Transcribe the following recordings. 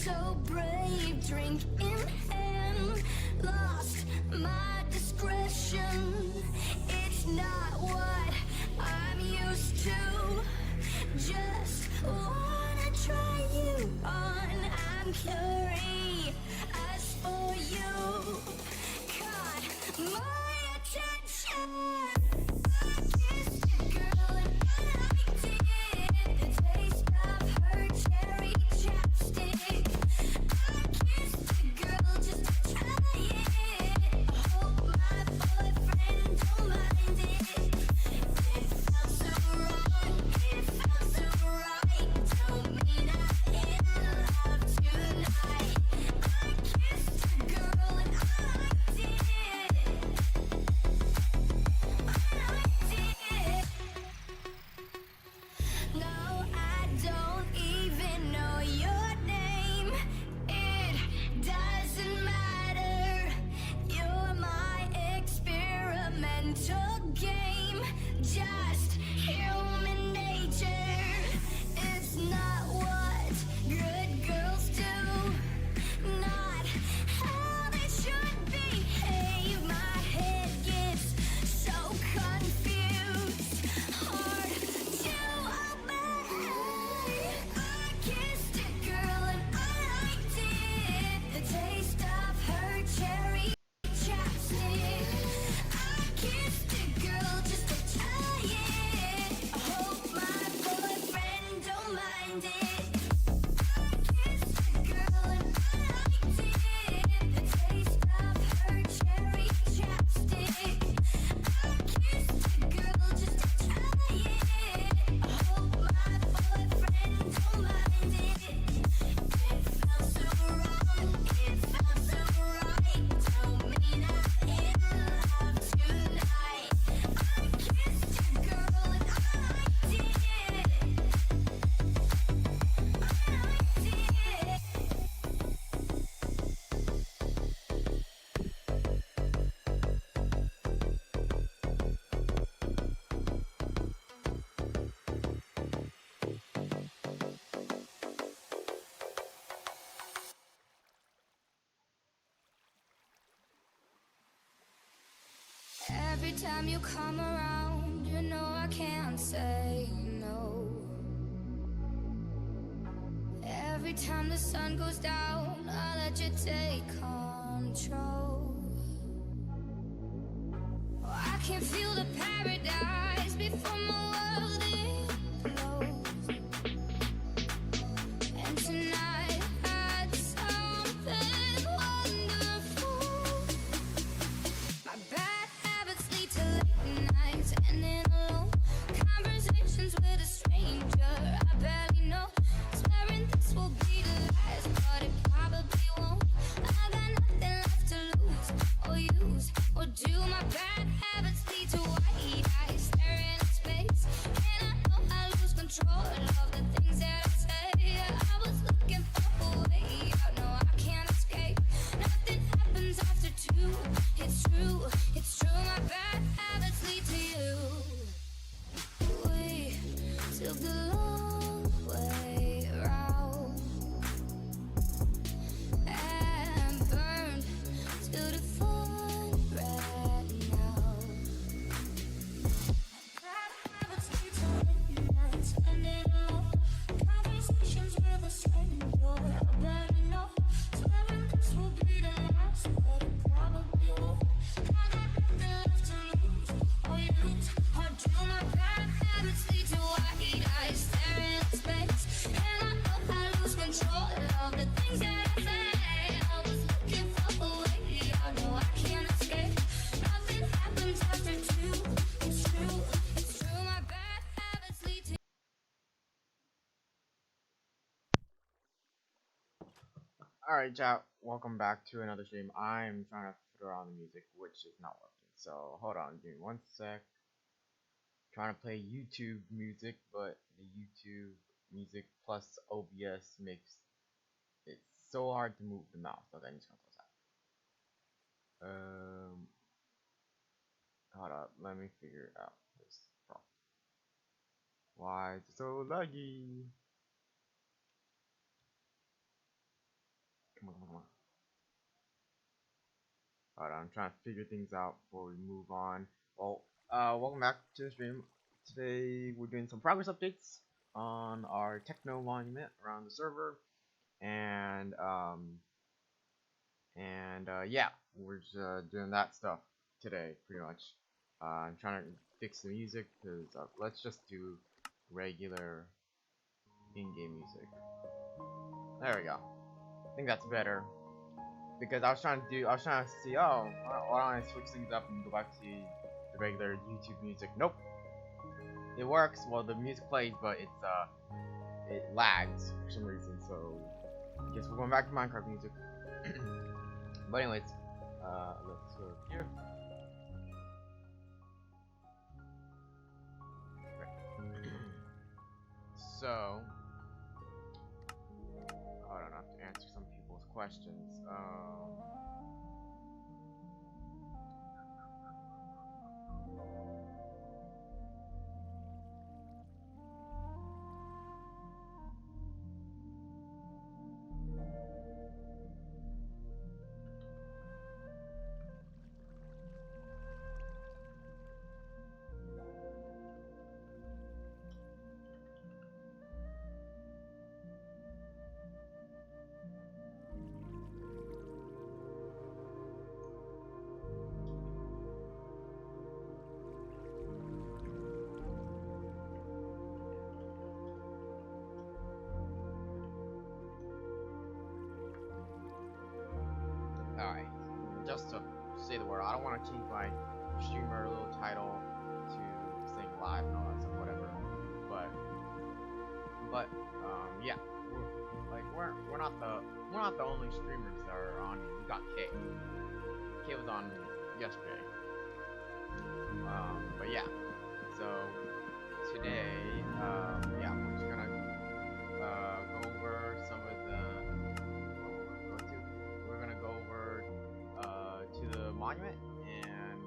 so brave, drink in hand, lost my discretion. It's not what I'm used to. Just wanna try you on. I'm curious for you. Caught my attention. I kissed a girl and I liked it. The taste of her cherry chapstick. I kissed a girl just to try it. I hope my boyfriend don't mind it. It felt so wrong, it felt so right. Don't mean I'm in love tonight. I kissed a girl and I liked it. I liked it. No, I don't even know your name. It doesn't matter. You're my experimental game. Just human nature. It's not what good girls do. Not how they should behave. My head gets so confused. Hard to obey. I kissed a girl and I liked it. The taste of her cherry chapstick. I kissed a girl just to try it. I hope my boyfriend don't mind it. I kissed a girl and I liked it. The taste of her cherry chapstick. I kissed a girl just to try it. I hope my boyfriend don't mind it. It felt so wrong, it felt so right. Don't mean I'm in love tonight. I kissed a girl and I liked it. Every time you come around, you know I can't say no. Every time the sun goes down, I let you take control. Oh, I can feel the paradise before my world implodes. And tonight had something wonderful. My bad habits lead to late nights and in alone conversations with a stranger I barely know. Swearing this will be the last, but it probably won't. I got nothing left to lose or use or do. My bad habits lead to white eyes staring at space, and I know I lose control of the things that I say. I was looking for a way out, no I can't escape. Nothing happens after two. It's true, it's true. My bad habits lead to you. We took the long way round and burned to the fun right now. Bad habits lead to late nights and in alone conversations with a stranger I barely know. Swearing this will be the last, but it probably won't. I got nothing left to lose or use or do. My bad habits lead to white eyes staring at space, and I know I lose control of the things that I say. I was looking for a way out, no I can't escape. Nothing happens after two. It's true, it's true. My bad habits lead to. Alright, chat, welcome back to another stream. I'm trying to figure out the music, which is not working. So, hold on, give me 1 sec. Trying to play YouTube music, but the YouTube music plus OBS makes it so hard to move the mouse. Okay, I'm just gonna close that. Hold up, let me figure out this problem. Why is it so laggy? Alright, I'm trying to figure things out before we move on. Well, welcome back to the stream. Today we're doing some progress updates on our Techno monument around the server, and yeah, we're just doing that stuff today, pretty much. I'm trying to fix the music because let's just do regular in-game music. There we go. I think that's better. Because I was trying to see, oh, why don't I switch things up and go back to the regular YouTube music? Nope. It works, well, the music plays, but it lags for some reason, so I guess we're going back to Minecraft music. But anyways, let's go here. So, I don't have to answer some people's questions. Alright, just to say the word, I don't want to change my streamer little title to saying live and all that stuff, whatever. But yeah, we're not the only streamers that are on here. We got K. K was on yesterday. But yeah, so today, yeah, we're just gonna go over some of the. We're gonna go over to the monument and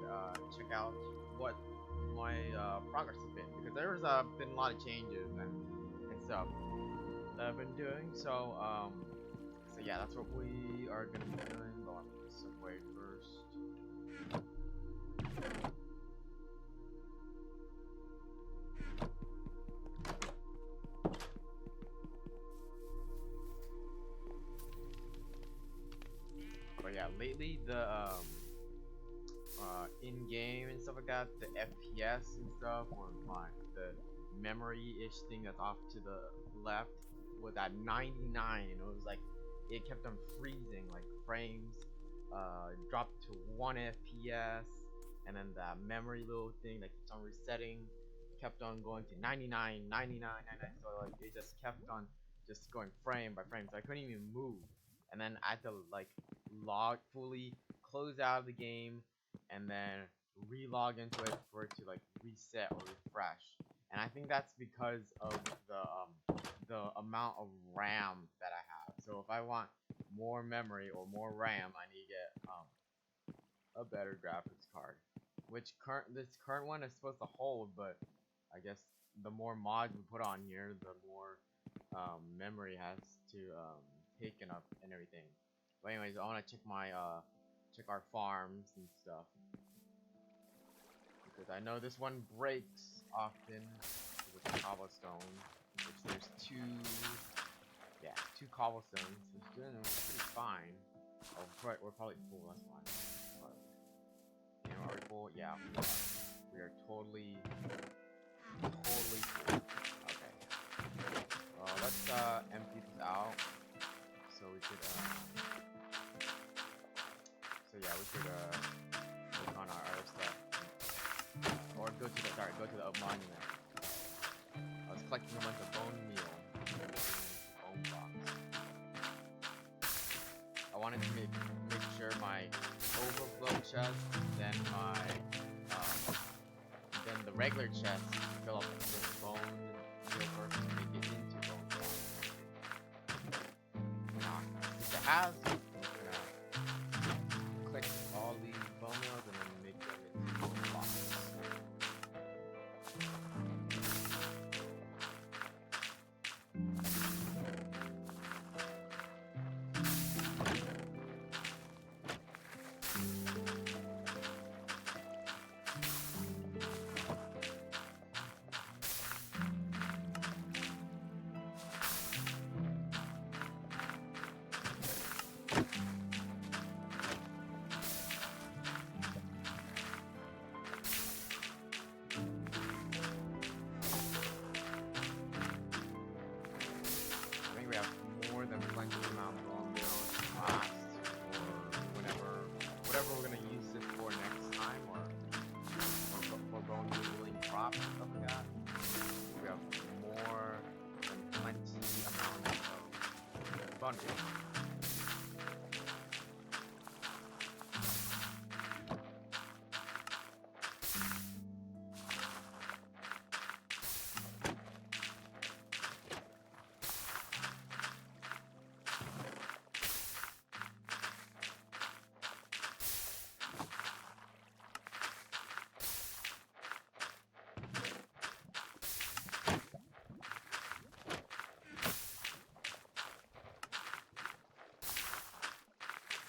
check out what my progress has been, because there's been a lot of changes and stuff that I've been doing. So yeah, that's what we are gonna be doing. Go on this way first. But yeah, lately the in-game and stuff like that, the FPS and stuff, or the memory-ish thing that's off to the left was at 99, and it was like it kept on freezing, like frames dropped to 1 FPS, and then the memory little thing that keeps on resetting kept on going to 99, 99, 99. So like it just kept on just going frame by frame, so I couldn't even move. And then I had to like fully close out of the game and then re-log into it for it to like reset or refresh. And I think that's because of the amount of RAM that I have. So if I want more memory or more RAM, I need to get a better graphics card, which this current one is supposed to hold, but I guess the more mods we put on here, the more memory has to taken up and everything. But anyways, I want to check my check our farms and stuff, because I know this one breaks often with cobblestone, which there's two cobblestones. It's doing pretty fine. Oh, we're probably full. That's fine. But, you know, are we full? Yeah, we are totally full. Okay. Well, let's empty this out. So we could so yeah, we could work on our other stuff, or go to the monument. I was collecting a bunch of bone meal, bone blocks. I wanted to make sure my overflow chest, then the regular chest fill up with bone meal first to make it into bone blocks. If it has, I'm gonna click all these bone meals and then make them into bone blocks. country.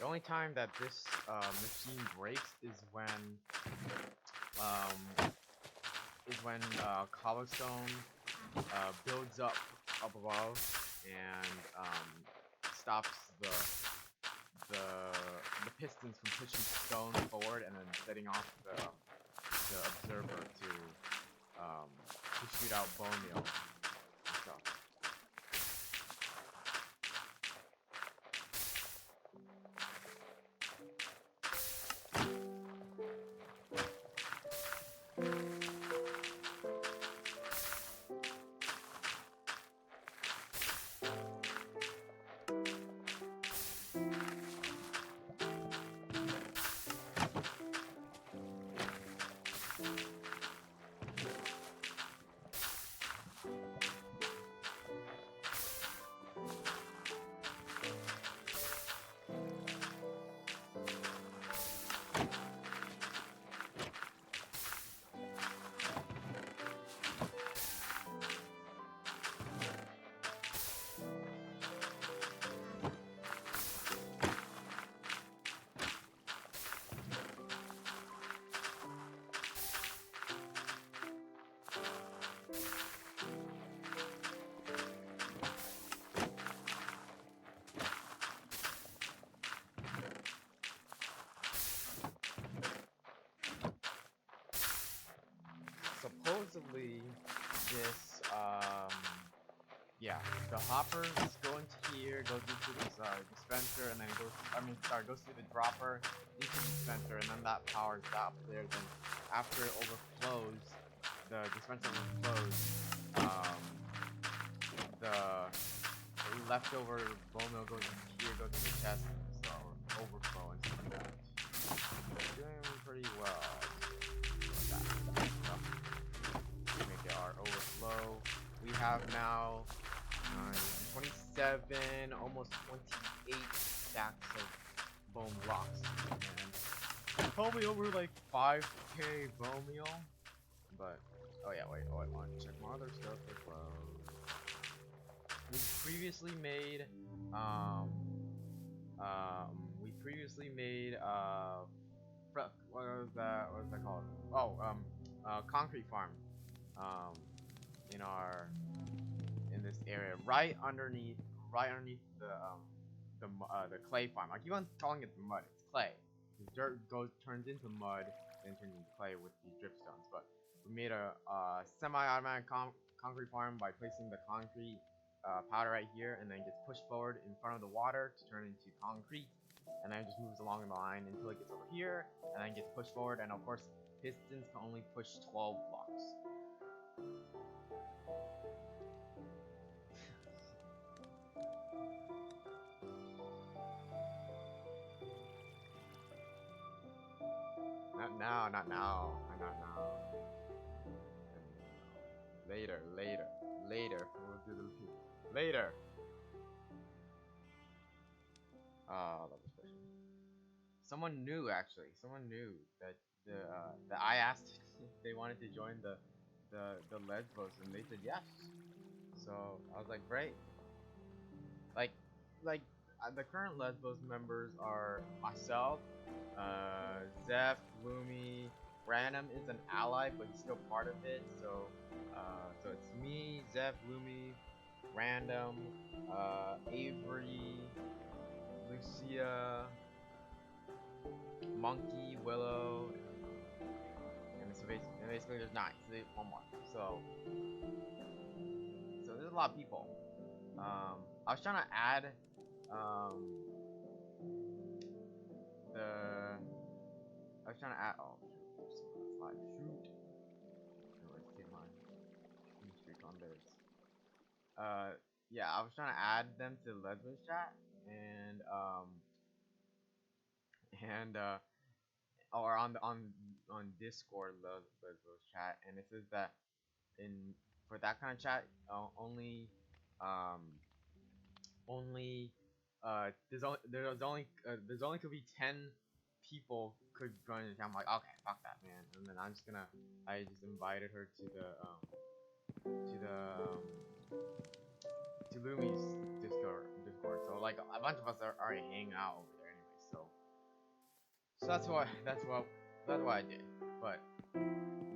The only time that this machine breaks um, is when cobblestone builds up above and stops the the pistons from pushing stone forward and then setting off the observer to shoot out bone meal and stuff. Supposedly, this yeah, the hoppers go into here, goes into this dispenser, and then goes through the dropper into the dispenser, and then that powers that up there. Then after it overflows, the dispenser overflows, the leftover bone meal goes into here, goes into the chest, so overflow and stuff like that. We're doing pretty well with that stuff. Make it our overflow. We have now 27, almost 28 stacks of bone blocks, and probably over like 5k bone meal. But oh yeah, wait, I want to check my other stuff as well. We previously made what was that? What was that called? Oh, concrete farm. Um, in this area, right underneath the clay farm. I keep on calling it mud. It's clay. The dirt turns into mud, then turns into clay with these dripstones. But we made a semi-automatic concrete farm by placing the concrete powder right here, and then gets pushed forward in front of the water to turn into concrete, and then it just moves along the line until it gets over here, and then gets pushed forward. And of course, pistons can only push 12 blocks. Not now, not now, not now. Later. We'll do the later. Oh, that was special. Someone knew actually. Someone knew that that I asked if they wanted to join the Lesbos, and they said yes. So I was like, great. Like the current Lesbos members are myself, Zeph, Lumi. Random is an ally, but he's still part of it. So it's me, Zeph, Lumi, Random, Avery, Lucia, Monkey, Willow, and so basically there's 9. So there's one more. So there's a lot of people. I was trying to add oh shoot. Anyways, take my streak on this. yeah, I was trying to add them to Lesbo's chat, and and or on Discord Lesbo's chat, and it says that in for that kind of chat, um only there's only could be 10 people could join the chat. I'm like, okay, fuck that, man. And then I just invited her to the to Lumi's Discord. So like a bunch of us are already hanging out over there anyway. So that's what I did. But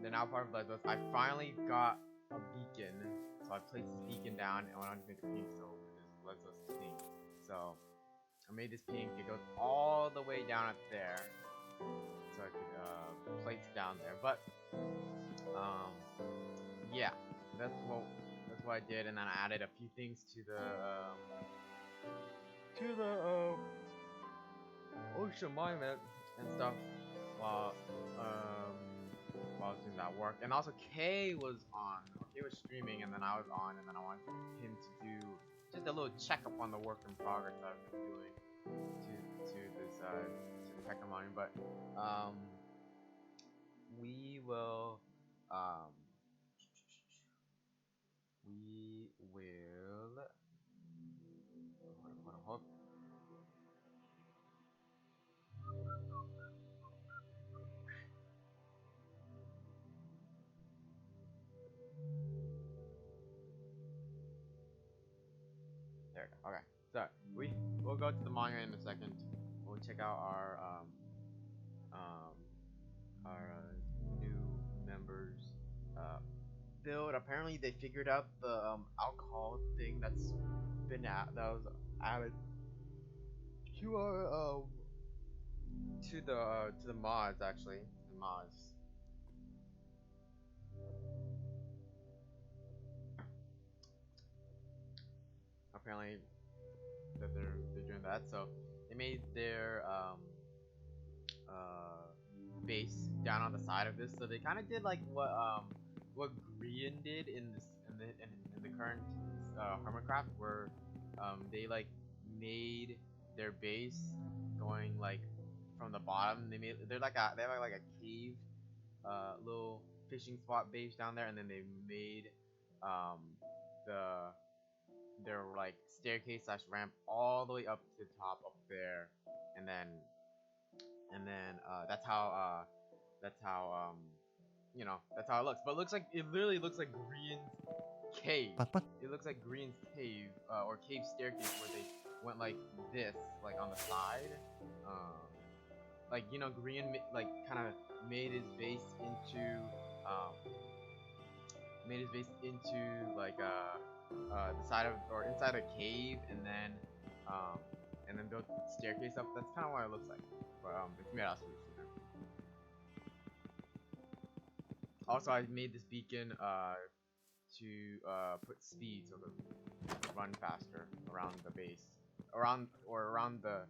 they're now part of Lesbos. I finally got a beacon, so I placed this beacon down and went on to make a pink. So this Lesbos pink. So I made this pink. It goes all the way down up there, so I could place it down there. But yeah, that's what I did, and then I added a few things to the ocean monument and stuff while while I was doing that work. And also Kay was on, or Kay was streaming, and then I was on, and then I wanted him to do just a little checkup on the work in progress that I've been doing to the Techno monument. But we will um we will hold on. There we go. Okay. So we'll go to the monument in a second. We'll check out um new members build. Apparently they figured out the alcohol thing that was added to our to the mods, actually. The mods. Apparently that they're doing that. So they made their base down on the side of this. So they kind of did like what Grian did in the current Hermitcraft, where they like made their base going like from the bottom. They have like a cave little fishing spot base down there, and then they made um the their like staircase slash ramp all the way up to the top up there, and then that's how that's how it looks. But it looks like it literally looks like Green's cave. It looks like Green's cave or cave staircase where they went like this, like on the side. Like Green like kind of made his base into um, like the side of or inside a cave, and then built the staircase up. That's kind of what it looks like. But it's made out of solution. Also, I made this beacon to put speed so to run faster around the base, around the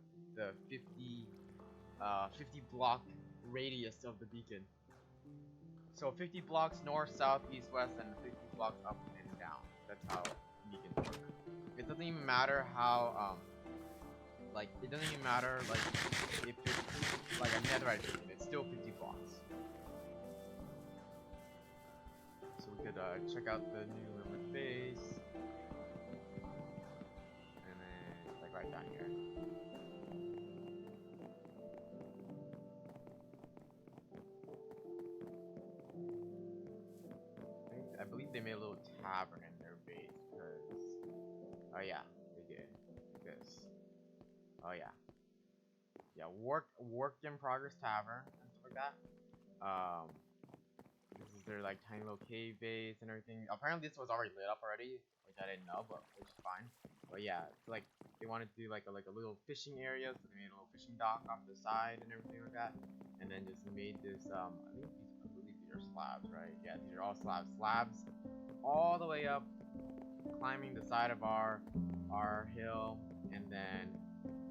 50 block radius of the beacon. So 50 blocks north, south, east, west, and 50 blocks up and down. That's how beacons work. It doesn't even matter how like it doesn't even matter like if it's like a netherite beacon. It's still 50 blocks. So we could check out the new member base, and then like right down here. I believe they made a little tavern in their base because oh yeah, they did. Because oh yeah. Yeah, work in progress tavern and stuff like that. This is their like tiny little cave base and everything. Apparently this was already lit up already, which I didn't know, but which is fine. But yeah, it's like they wanted to do like a little fishing area, so they made a little fishing dock off the side and everything like that. And then just made this I believe these are slabs, right? Yeah, these are all slabs. Slabs all the way up, climbing the side of our hill, and then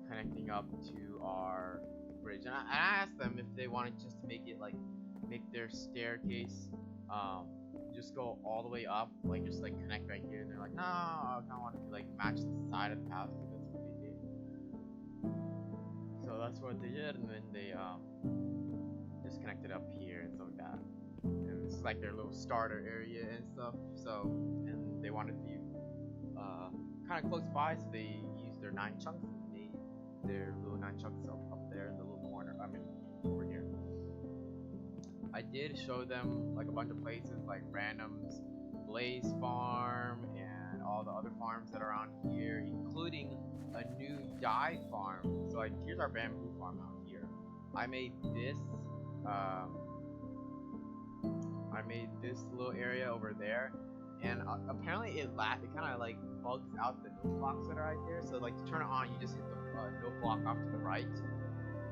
connecting up to our bridge. And I asked them if they wanted just to make it like make their staircase just go all the way up, like just like connect right here. And they're like, no, I kind of want to like match the side of the house. That's what they did. So that's what they did, and then they just connected up here and stuff like that. And this is like their little starter area and stuff. So, and they wanted to be kind of close by, so they used their 9 chunks and made their little 9 chunks up there in the little corner. I mean, over here. I did show them like a bunch of places like Random's Blaze Farm and all the other farms that are around here, including a new dye farm. So like here's our bamboo farm out here. I made this little area over there, and apparently it kind of like bugs out the no blocks that are right there. So like to turn it on, you just hit the no block off to the right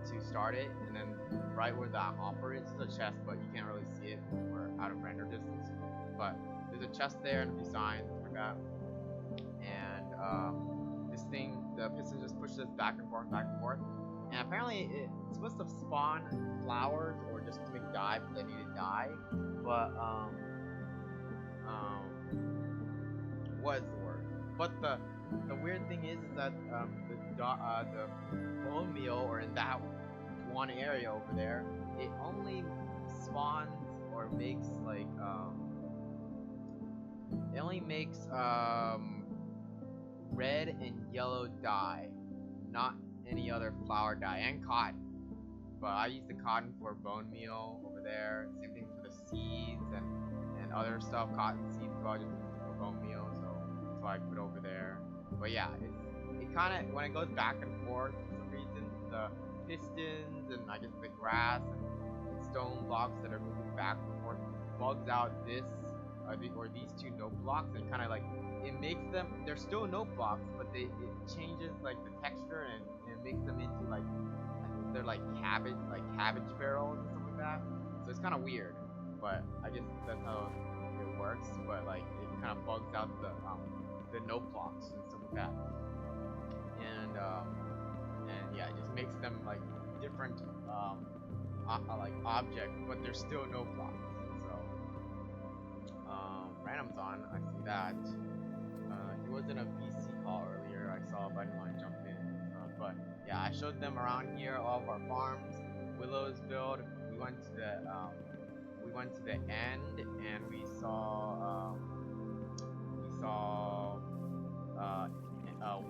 to start it, and then right where that hopper is a chest, but you can't really see it because we're out of render distance. But there's a chest there and a few signs like that. And this thing, the piston just pushes back and forth, and apparently it's supposed to spawn flowers or just to make dye because I needed dye. But what is the word? But the weird thing is that the bone meal, or in that one area over there, it only spawns or makes like it only makes red and yellow dye, not any other flower dye, and cotton. But I use the cotton for bone meal over there. Same thing for the seeds and other stuff. Cotton seeds, so I just use it for bone meal, so that's why I put over there. But yeah, it kind of, when it goes back and forth, for some reason, the pistons and I guess the grass and stone blocks that are moving back and forth bugs out this or these 2 note blocks, and kind of like it makes them, they're still note blocks, but it changes like the texture and it makes them into like, I think they're like cabbage barrels and stuff like that. So it's kind of weird, but I guess that's how it works. But like it kind of bugs out the note blocks and stuff like that. And yeah, it just makes them like different like objects, but they're still note blocks. So Random's on, I see that. He was in a VC call earlier, I saw, but I didn't want to jump in. But yeah, I showed them around here all of our farms. Willow's build. We went to the end, and we saw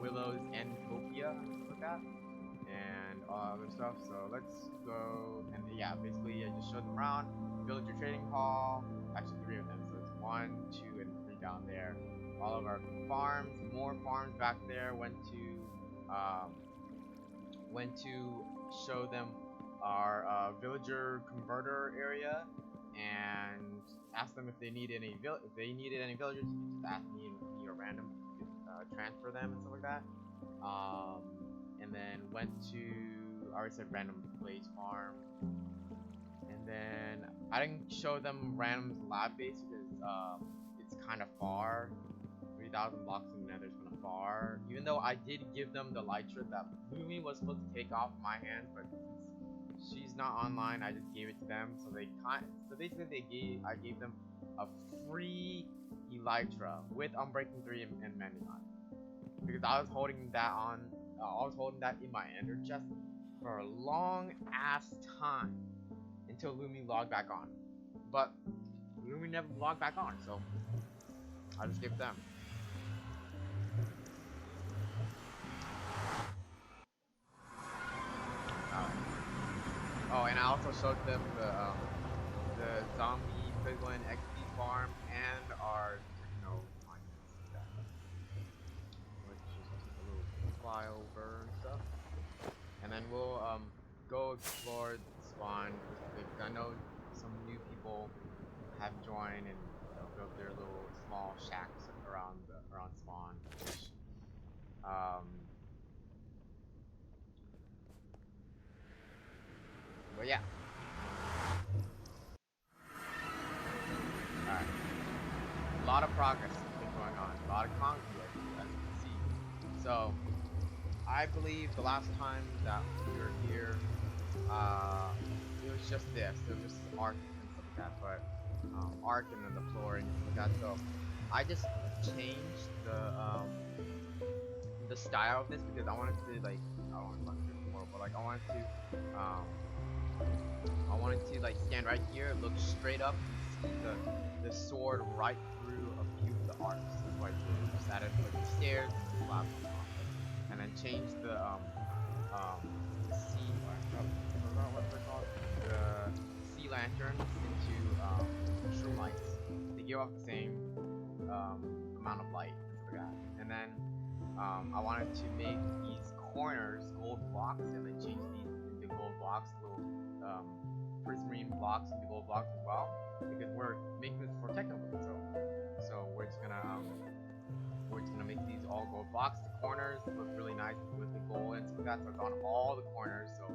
Willow's Endtopia, like that, and all other stuff. So let's go, and yeah, basically I just showed them around. Villager trading hall. Actually 3 of them, so it's 1, 2, and 3 down there. All of our farms, more farms back there. Went to show them our villager converter area, and asked them if they needed any villagers. You could just ask me or Random. You could transfer them and stuff like that. And then went to, I already said Random Blaze Farm. And then I didn't show them Random's lab base because it's kind of far. 3,000 blocks in the nether is kind of far. Even though I did give them the Lytra that Lumi was supposed to take off my hands, but since she's not online, I just gave it to them. So basically I gave them a free Elytra with Unbreaking 3 and Mending on it. Because I was holding that in my ender chest for a long ass time until Lumi logged back on. But Lumi never logged back on, so I just gave them. Oh, and I also showed them the zombie piglin XP farm and our Techno mines, which is just a little flyover and stuff. And then we'll go explore the spawn, because I know some new people have joined and built their little small shacks around spawn. But yeah. Alright. A lot of progress has been going on. A lot of conflict, as you can see. So, I believe the last time that we were here, it was just this. It was just Ark and stuff like that. But arc and then the floor and stuff like that. So I just changed the style of this because I wanted to like I don't want to more, but like I wanted to like stand right here, look straight up, and see the sword right through a few of the arcs. That's why I just added like the stairs and the slabs on top, and then changed um the sea what's it called? The sea lanterns into shroom lights. They give off the same amount of light and stuff like that. And then I wanted to make these corners gold blocks and then change these into gold blocks, little prismarine blocks into gold blocks as well, because we're making this for Techno. So we're just gonna make these all gold blocks. The corners look really nice with the gold and stuff like that. So it's on all the corners. So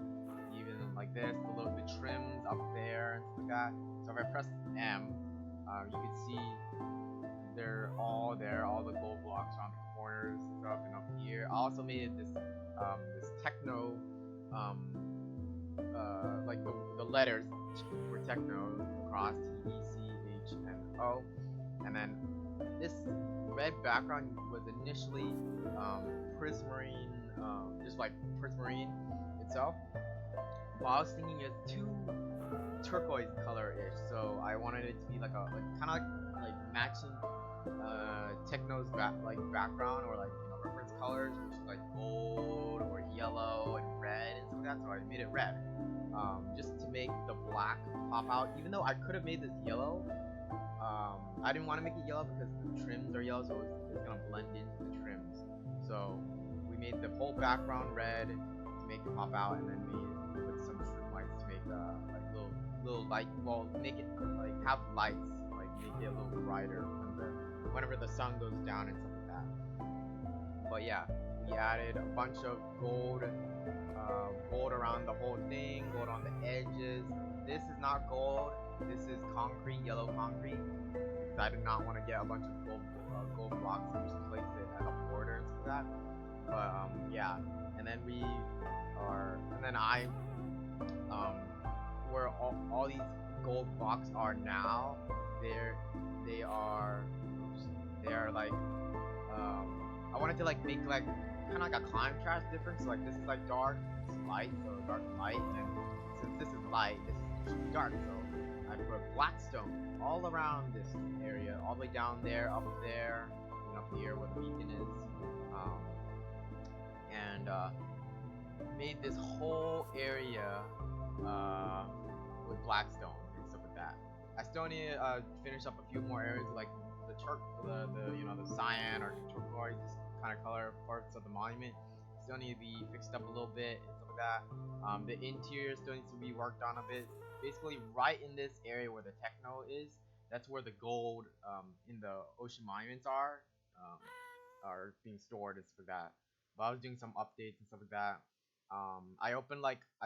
even like this, the trims up there and stuff like that. So if I press M, you can see they're all there. All the gold blocks on the corners and stuff, and up here. I also made this Techno like the letters for Techno across T, E, C, H, and O, and then this red background was initially prismarine, just like prismarine itself. But I was thinking it's too turquoise color-ish, so I wanted it to be like kind of like matching Techno's background or like reference colors, which is like gold or yellow and red and stuff like that. So I made it red, just to make the black pop out. Even though I could have made this yellow, I didn't want to make it yellow because the trims are yellow, so it's gonna blend into the trims. So we made the whole background red to make it pop out, and then put some shroom lights to make like little light. Well, make it like have lights, like make it a little brighter whenever the sun goes down and stuff like that. But yeah, we added a bunch of gold around the whole thing, gold on the edges. This is not gold. This is concrete, yellow concrete, because I did not want to get a bunch of gold blocks and just place it as a border and stuff like that. But yeah, and then where all these gold blocks are now, they are like I wanted to like make like kind of like a contrast difference. So like this is like dark, this is light, so dark and light, and since this is light, this should be dark. So I put blackstone all around this area, all the way down there, up there, and up here where the beacon is, and made this whole area with blackstone and stuff like that. I still need to finish up a few more areas like the cyan or the turquoise kind of color parts of the monument. Still need to be fixed up a little bit and stuff like that. The interior still needs to be worked on a bit. Basically, right in this area where the Techno is, that's where the gold in the ocean monuments are being stored and stuff like that. But I was doing some updates and stuff like that. I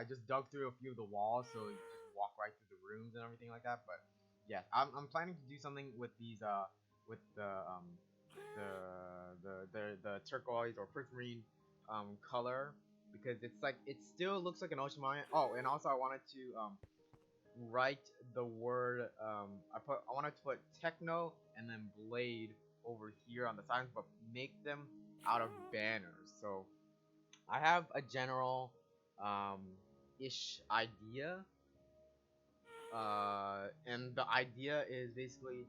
just dug through a few of the walls, so you just walk right through the rooms and everything like that. But yeah, I'm planning to do something with these with the turquoise or prismarine color, because it's like it still looks like an ocean monument. Oh, and also I wanted to write the word I wanted to put Techno and then Blade over here on the sides, but make them out of banners. So I have a general ish idea, and the idea is basically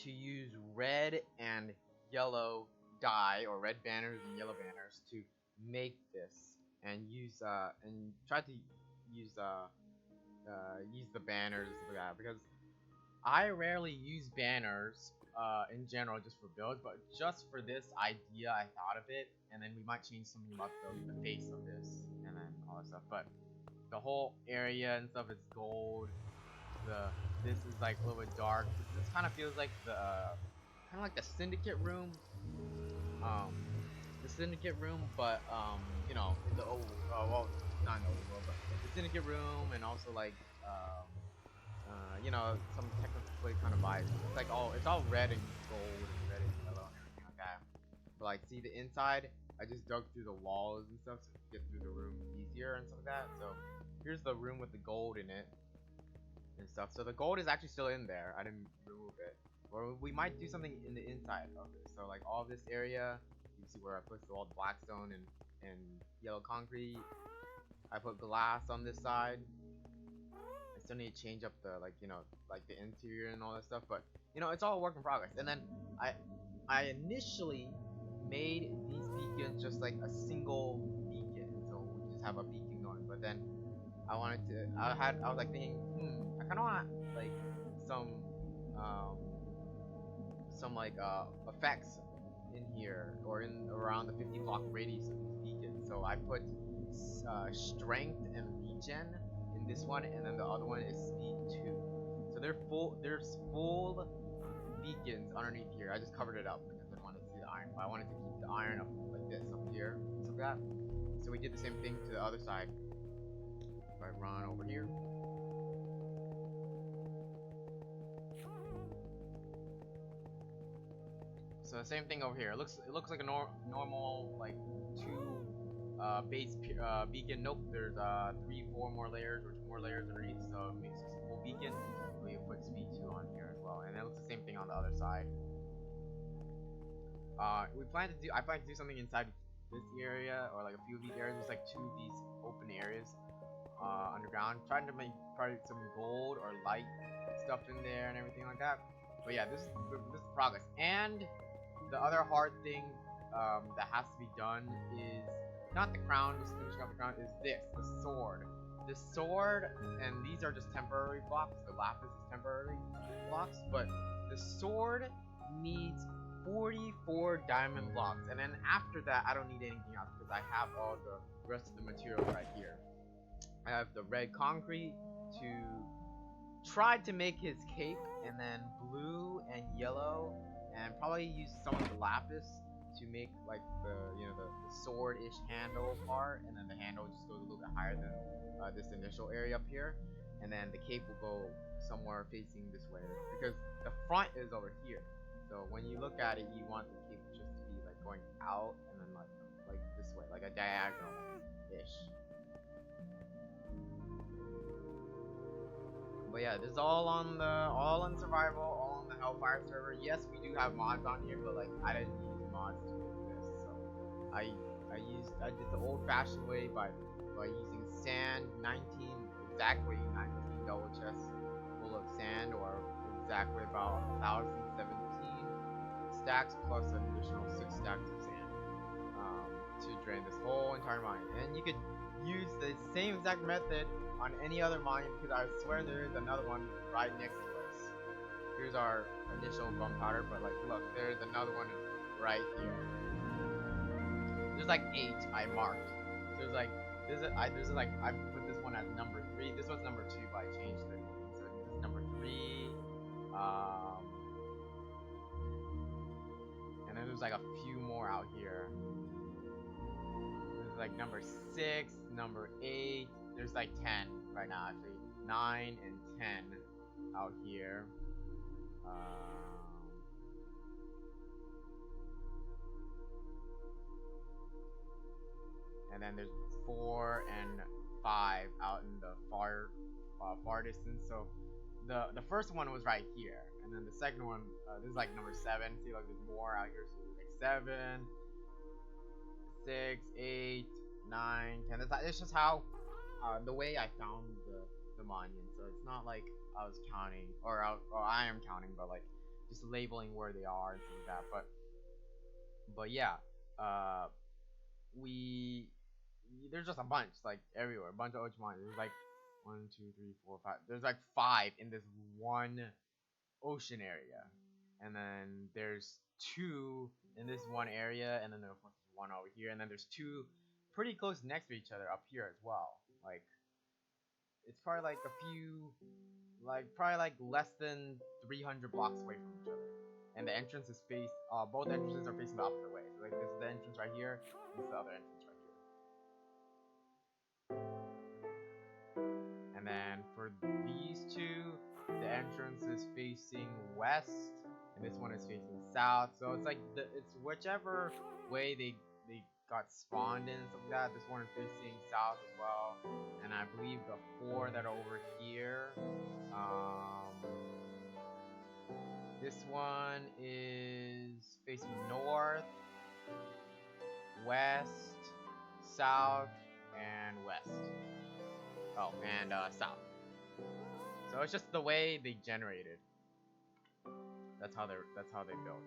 to use red and yellow dye, or red banners and yellow banners, to make this, and try to use use the banners for that, because I rarely use banners in general just for builds, but just for this idea I thought of it, and then we might change something about the face of this and then all that stuff. But the whole area and stuff is gold. This is like a little bit dark. This kind of feels like the syndicate room. The syndicate room, but in the old not in the old world, but the syndicate room, and also like some technical kind of vibes. It's like it's all red and gold and red and yellow and everything like that. But like, see the inside, I just dug through the walls and stuff to get through the room easier and stuff like that. So here's the room with the gold in it. and stuff. So the gold is actually still in there. I didn't remove it. Or we might do something in the inside of it. So like all this area, you see where I put all the blackstone and yellow concrete. I put glass on this side. I still need to change up the like the interior and all that stuff, but it's all a work in progress. And then I initially made these beacons just like a single beacon, so we just have a beacon going. But then I was like thinking, I kind of want like some um, effects in here or in around the 50 block radius of these beacons. So I put strength and regen in this one, and then the other one is speed 2. So there's full beacons underneath here. I just covered it up because I didn't want to see the iron, but I wanted to keep the iron up like this up here, like that. So we did the same thing to the other side. If I run over here. So the same thing over here. It looks like a normal like 2 base beacon. Nope, there's 3, 4 more layers or 2 more layers underneath, so it makes this a full beacon. We put speed 2 on here as well, and it looks the same thing on the other side. I plan to do something inside this area, or like a few of these areas. There's like 2 of these open areas underground. Trying to make probably some gold or light stuff in there and everything like that. But yeah, this is progress. And the other hard thing that has to be done is not the crown, just finishing up the crown, is the sword. The sword, and these are just temporary blocks. The lapis is temporary blocks, but the sword needs 44 diamond blocks, and then after that I don't need anything else because I have all the rest of the materials right here. I have the red concrete to try to make his cape, and then blue and yellow, and probably use some of the lapis to make like the the sword-ish handle part, and then the handle just goes a little bit higher than this initial area up here, and then the cape will go somewhere facing this way because the front is over here. So when you look at it, you want the cape just to be like going out and then like this way, like a diagonal-ish. But yeah, this is all on survival, all on the HellFire server. Yes, we do have mods on here, but like I didn't use mods to make this, so I did the old-fashioned way by using sand, exactly 19 double chests full of sand, or exactly about 1,017 stacks plus an additional 6 stacks of sand to drain this whole entire mine. And you could use the same exact method on any other mine, because I swear there is another one right next to us. Here's our initial gunpowder, but like look, there's another one right here. There's like 8 I marked. There's like I put this one as number 3. This was number 2, but I changed the name, so this is number 3. And then there's like a few more out here. There's like number 6, number 8. There's like 10 right now, actually. 9 and 10 out here. And then there's 4 and 5 out in the far distance. So the first one was right here, and then the second one, this is like number 7. See, like there's more out here. So there's like 7, 6, 8, 9, 10. It's just how the way I found the monument. So it's not like I was counting, or I am counting, but like just labeling where they are and things like that. But yeah, there's just a bunch, like everywhere, a bunch of ocean monsters. There's like 1, 2, 3, 4, 5. There's like 5 in this one ocean area, and then there's 2 in this one area, and then there's 1 over here, and then there's 2 pretty close next to each other up here as well. Like it's probably like a few, probably like less than 300 blocks away from each other, and the entrance is both entrances are facing the opposite way. So like this is the entrance right here, this is the other entrance right here. And then for these 2, the entrance is facing west, and this one is facing south. So it's like it's whichever way they got spawned in and stuff like that. This one is facing south as well, and I believe the 4 that are over here. This one is facing north, west, south, and west. Oh, and south. So it's just the way they generated. That's how they built.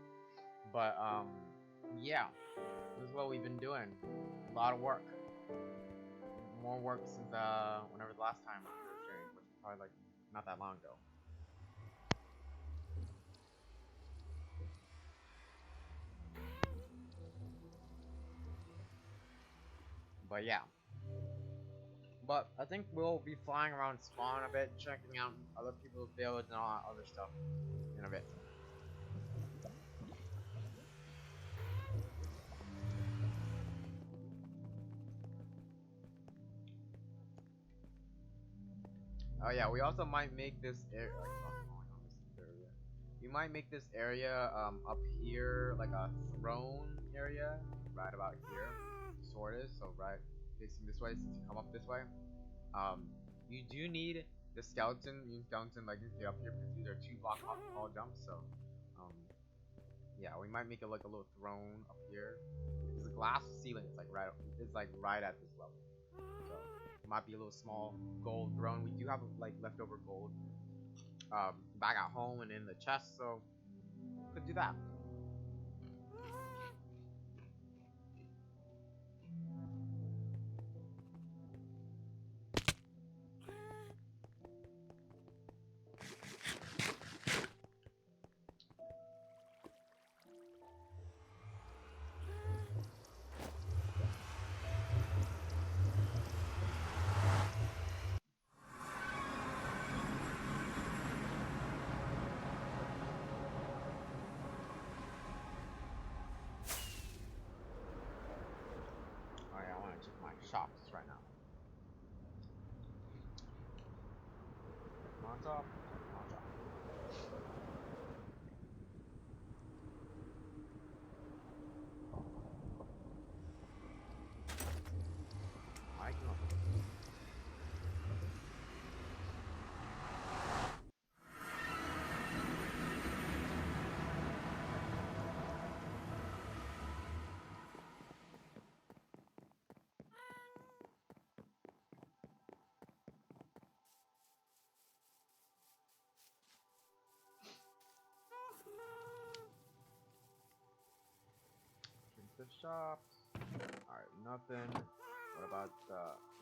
But yeah, this is what we've been doing. A lot of work. More work since whenever the last time we were streaming, which was probably like not that long ago. But yeah. But I think we'll be flying around spawn a bit, checking out other people's builds and all that other stuff in a bit. Oh yeah, we also might make this area We might make this area up here like a throne area, right about here, sort of. So right facing this way, since you come up this way. You do need the skeleton leggings to get up here because these are 2 block tall jumps. So, yeah, we might make it like a little throne up here. There's a glass ceiling. It's like right at this level. So it might be a little small gold throne. We do have like leftover gold back at home and in the chest, so could do that. Alright, I want to check my shops right now. Come on top. Come on top. I can open it. The shops. Alright, nothing. What about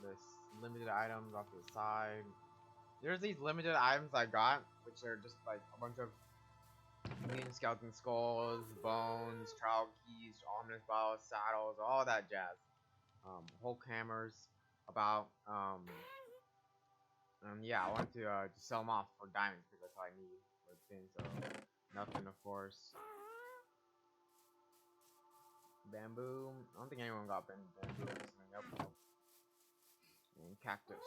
this limited items off to the side? There's these limited items I got, which are just like a bunch of mutant skeleton skulls, bones, trowel keys, ominous bottles, saddles, all that jazz. Hulk hammers, about and yeah, I want to just sell them off for diamonds because that's all I need for the thing. So nothing, of course. Bamboo. I don't think anyone got bamboo recently. Nope. And cactus.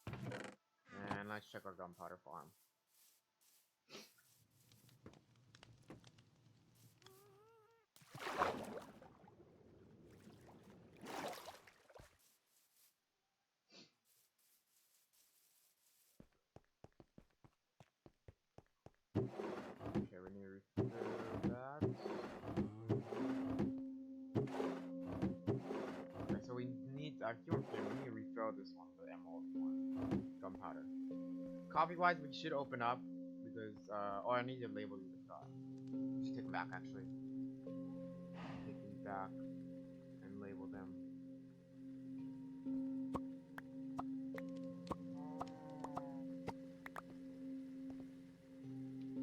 And let's check our gunpowder farm. Okay, we need to refill that. Okay, so we need. I feel okay. We need to refill this one, the emerald one, gunpowder. Coffee-wise, we should open up because. Oh, I need to label these. We should take them back actually. Take these back and label them.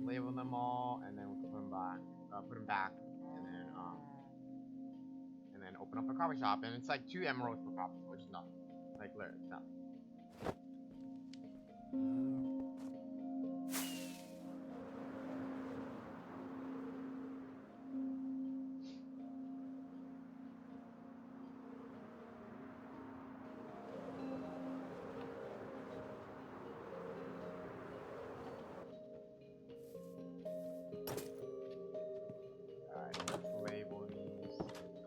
Label them all, and then we can put them back. And then open up a coffee shop, and it's like 2 emeralds per coffee, which is nothing. Like literally, nothing. Alright, let's label these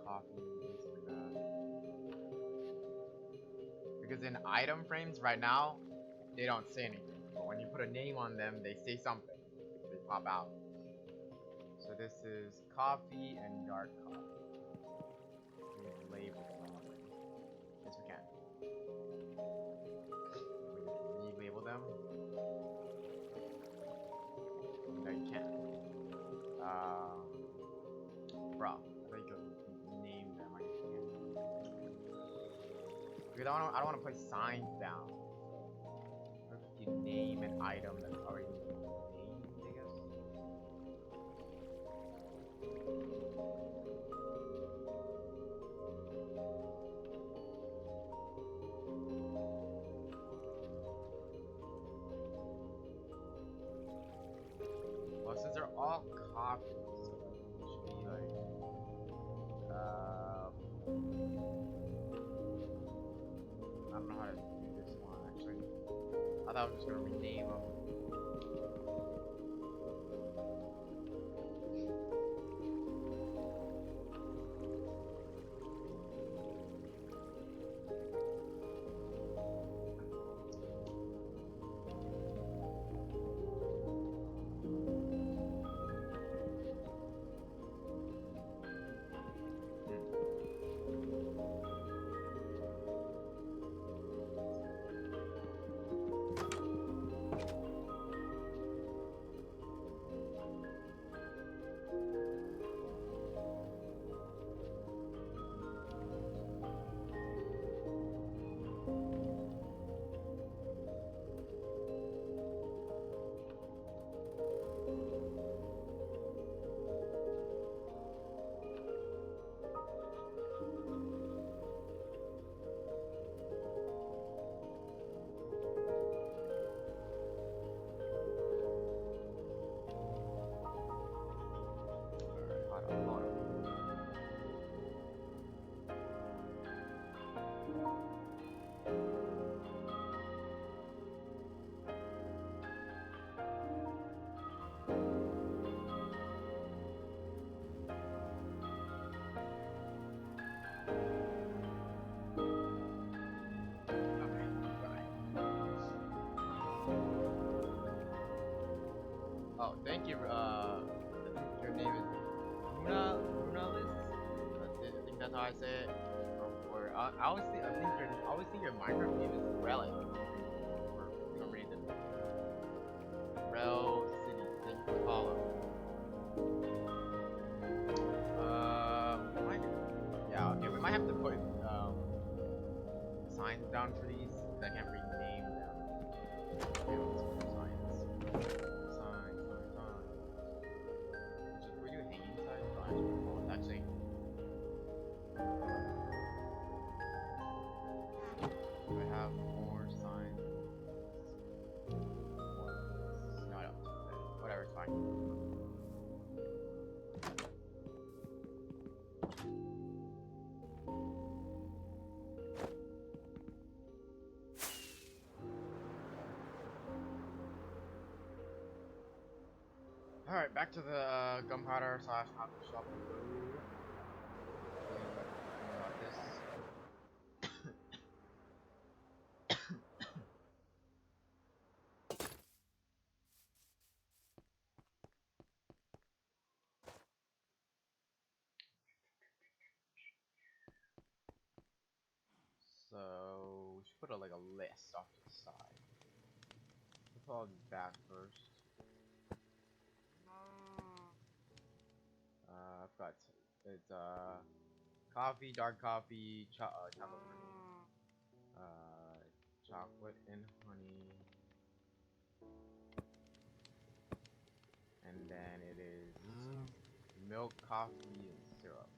coffee. Because in item frames right now, they don't say anything. But when you put a name on them, they say something. They pop out. So this is coffee and dark coffee. We've labeled them already. Yes, we can. We just relabel them. No, you can't. Bro, I think you name them. I can't. Because I don't want to put signs down. So if you name an item that's already named, I guess. Well, since they're all copies, it should be like, I don't know how to do this one actually. I thought I was just gonna rename them. Hold on. Okay, right. Oh, thank you. I think your name is Runalis. I think that's how I say it. Or I always think your Minecraft name is Relic for some reason. Rel City. Thank you for follow. We might, yeah, okay, we might have to put signs down for these. 'Cause I can't rename them. Okay, let's put signs. Sign. Should we do hanging signs? Oh, actually, do I have more signs? No, I don't. Whatever, it's fine. Alright, back to the gunpowder slash hot shop food. About this. So we should put like a list off to the side. Let's put all these back first. I've got it's coffee, dark coffee, chocolate chocolate and honey, and then it is milk, coffee, and syrup.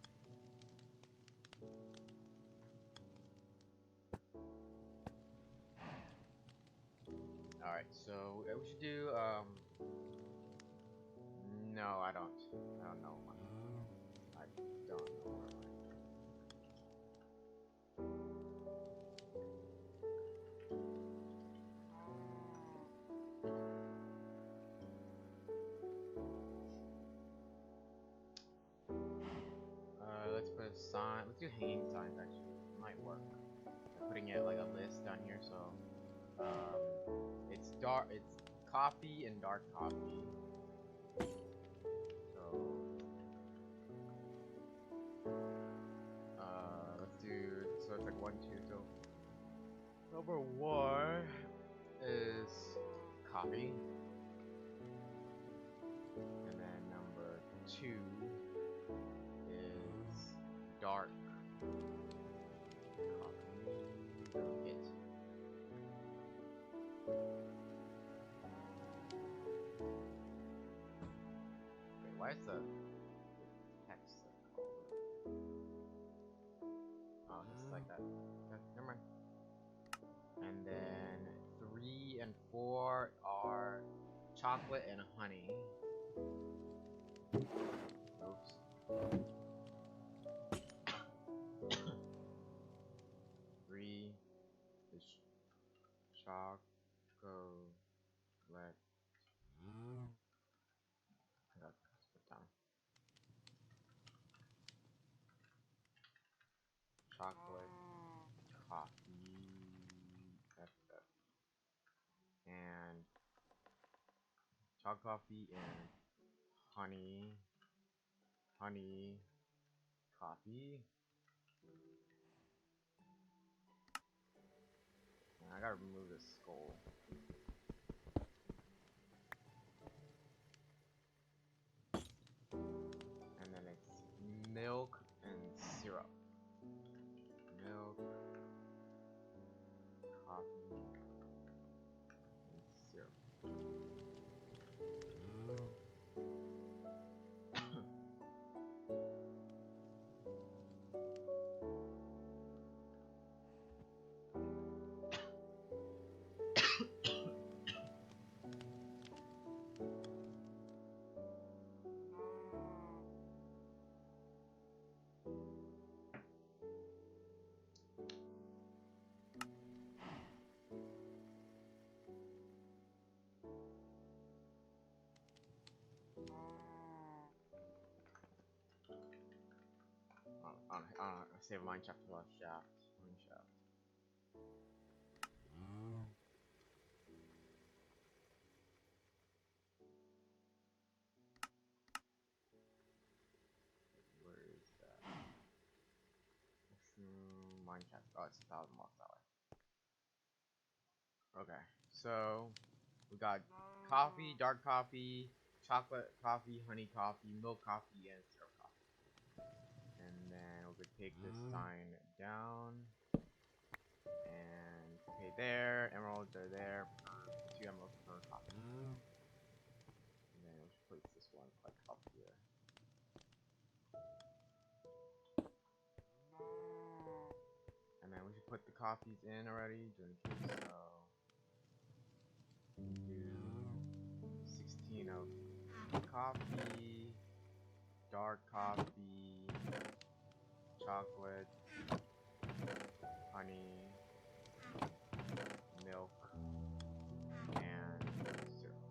All right, so we should do no, I don't know. I don't know. Let's put a sign. Let's do hanging signs actually. It might work. putting it like a list down here. So it's coffee and dark coffee. So let's do, so it's like 1, 2. So number 1 is coffee, and then number 2 is dark coffee. It. Wait, why is the text like all over? Oh, it's like that. Okay, never mind. And then 3 and 4 are chocolate and honey. Oops. 3 is chocolate. I got this put down. Chocolate, coffee, and chocolate coffee and honey, coffee. And I gotta remove this skull. And then it's milk and syrup. Milk, coffee, and syrup. I save mine chapter left shaft. Mine shaft. Where is that? Mushroom mine shaft. Oh, it's 1,000 blocks that way. Okay, so we got coffee, dark coffee, chocolate coffee, honey coffee, milk coffee, and syrup coffee. And then we're gonna take this sign down. And okay, there, emeralds are there. 2 emeralds per coffee. And then we'll just place this one like up here. And then we should put the coffees in already, just in case. So do 16 of coffee, dark coffee, chocolate, honey, milk, and syrup.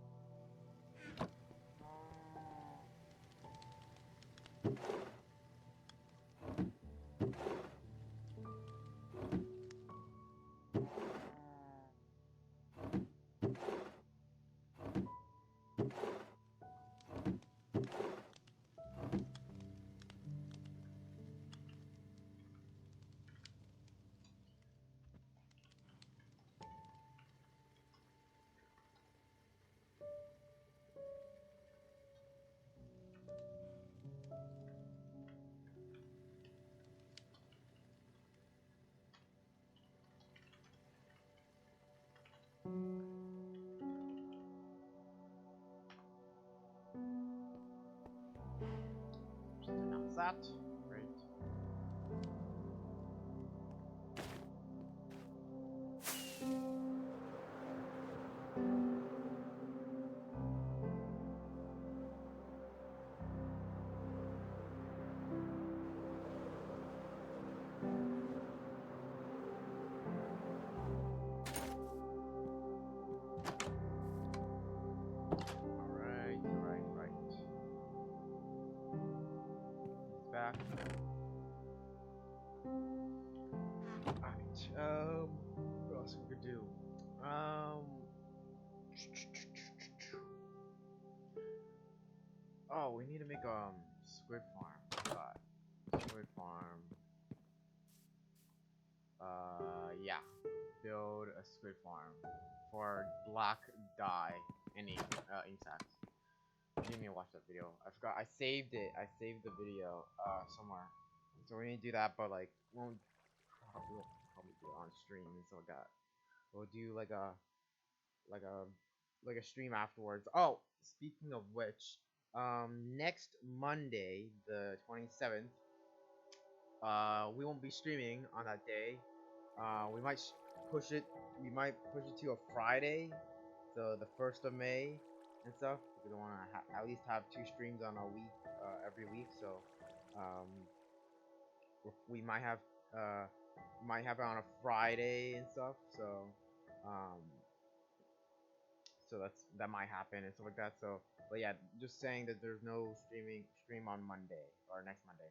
Just announce that. Great. Right. He's back. Alright, Um. Oh, we need to make squid farm. Squid farm. Yeah. Build a squid farm for black dye and insects. I didn't even watch that video. I forgot. I saved it. I saved the video somewhere. So we need to do that, but like we won't probably do it on stream and stuff like that. We'll do like a like a stream afterwards. Oh, speaking of which, next Monday, the 27th, we won't be streaming on that day. We might push it. We might push it to a Friday, so the 1st of May and stuff. Because we want to at least have 2 streams on a week, every week. So, um, we might have it on a Friday and stuff. Um, so that might happen and stuff like that. So, but yeah, just saying that there's no stream on Monday or next Monday.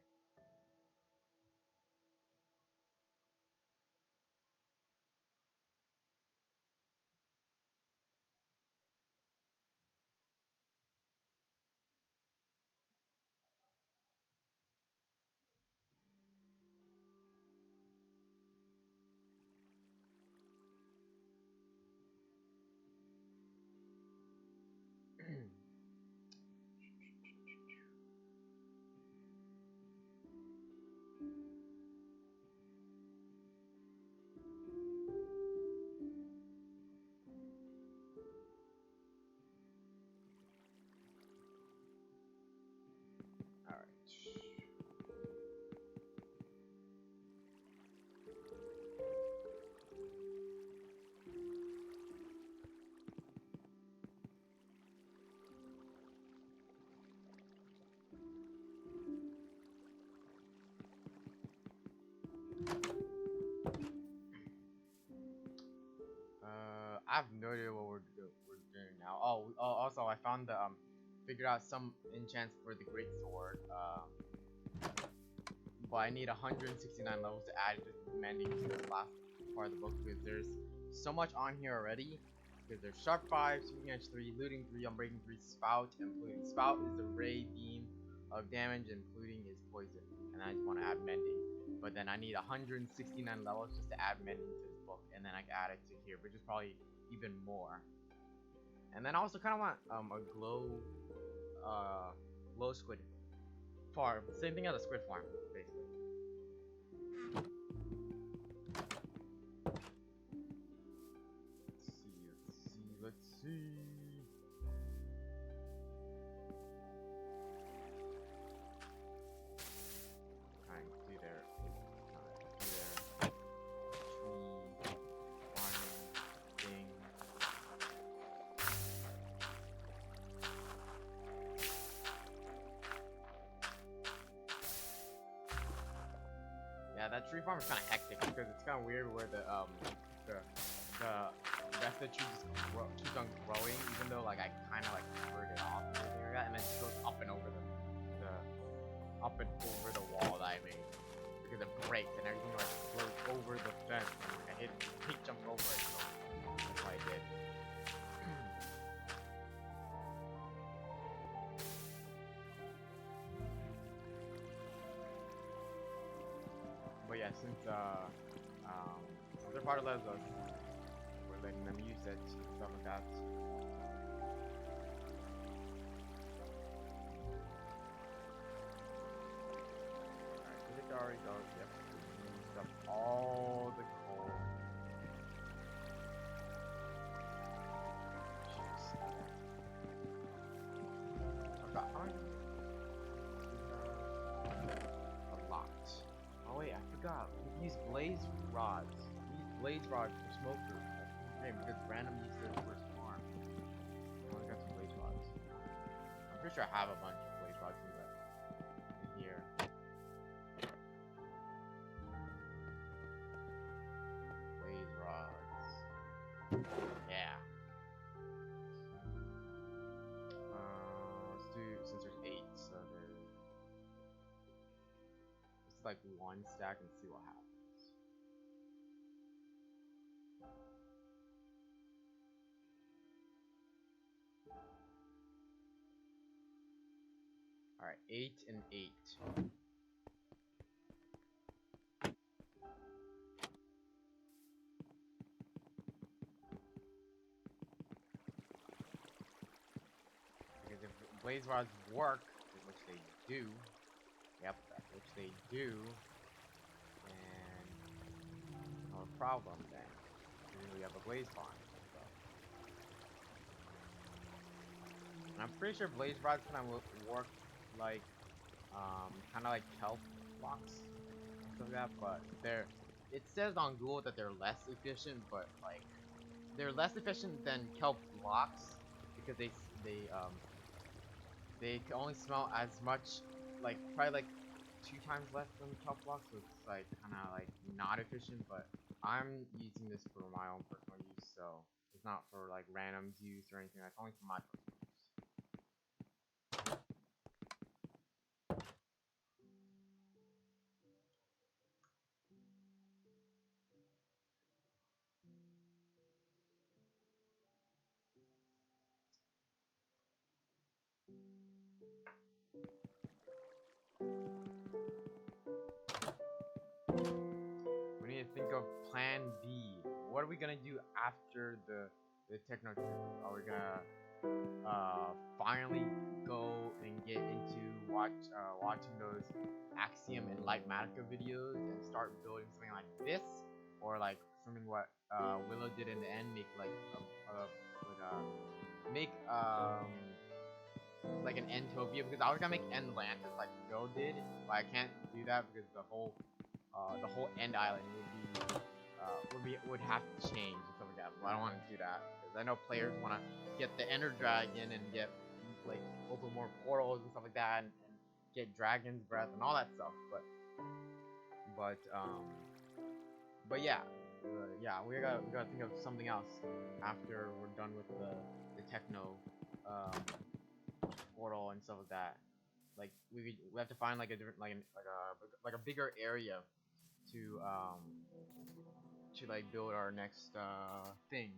All right. I have no idea what we're doing now. Also I found the figured out some enchants for the great sword. But I need 169 levels to add just mending to the last part of the book because there's so much on here already. Because there's sharp 5, sweeping edge 3, looting 3, unbreaking 3, spout, and polluting. Spout is the ray beam of damage, and polluting is poison. And I just want to add mending. But then I need 169 levels just to add mending to this book, and then I can add it to here, which is probably even more. And then I also kind of want a glow squid farm. Same thing as a squid farm, basically. Let's see. Trying to do their tree farming thing. Yeah, that tree farm is kind of hectic because it's kind of weird where the rest of the tree just keeps on growing, even though like I kind of like covered it off and everything like that, and then it just goes up and over the wall that I made because it breaks and everything like floats over the fence. And, like, I hit jumped over it, so that's why I did. But yeah, since they're part of us, we're letting them use it and stuff like that. Alright, did it already go? Yep. Used up all the coal. Jeez. I've got iron. A lot. Oh wait, I forgot. We use blaze rods. We use blaze rods for smoke proof. Because random uses for farm. I only got some blaze rods. I'm pretty sure I have a bunch of blaze rods in here. Blaze rods. Yeah. Let's do, since there's 8, so there's, it's like 1 stack and see what happens. Alright, 8 and 8. Because if blaze rods work, which they do, yep, which they do, and no problem then. Because we have a blaze farm. So. And I'm pretty sure blaze rods kind of work like, kind of like kelp blocks and stuff like that, but it says on Google that they're less efficient, but like, they're less efficient than kelp blocks because they can only smell as much, like probably like 2 times less than kelp blocks, so it's like kind of like not efficient. But I'm using this for my own personal use, so it's not for like random use or anything. It's only for my personal use. We need to think of plan B. What are we gonna do after the Techno trip? Are we gonna finally go and get into watching those Axiom and Lightmatica videos and start building something like this, or like something what Willow did in the end, make like make like an Entopia, because I was gonna make Endlantis like Phil did, but I can't do that because the whole End Island would have to change and stuff like that. But I don't want to do that because I know players want to get the Ender Dragon and get like open more portals and stuff like that, and get Dragon's Breath and all that stuff. But yeah, we gotta think of something else after we're done with the Techno portal and stuff like that. Like we have to find like a different like a bigger area to like build our next thing.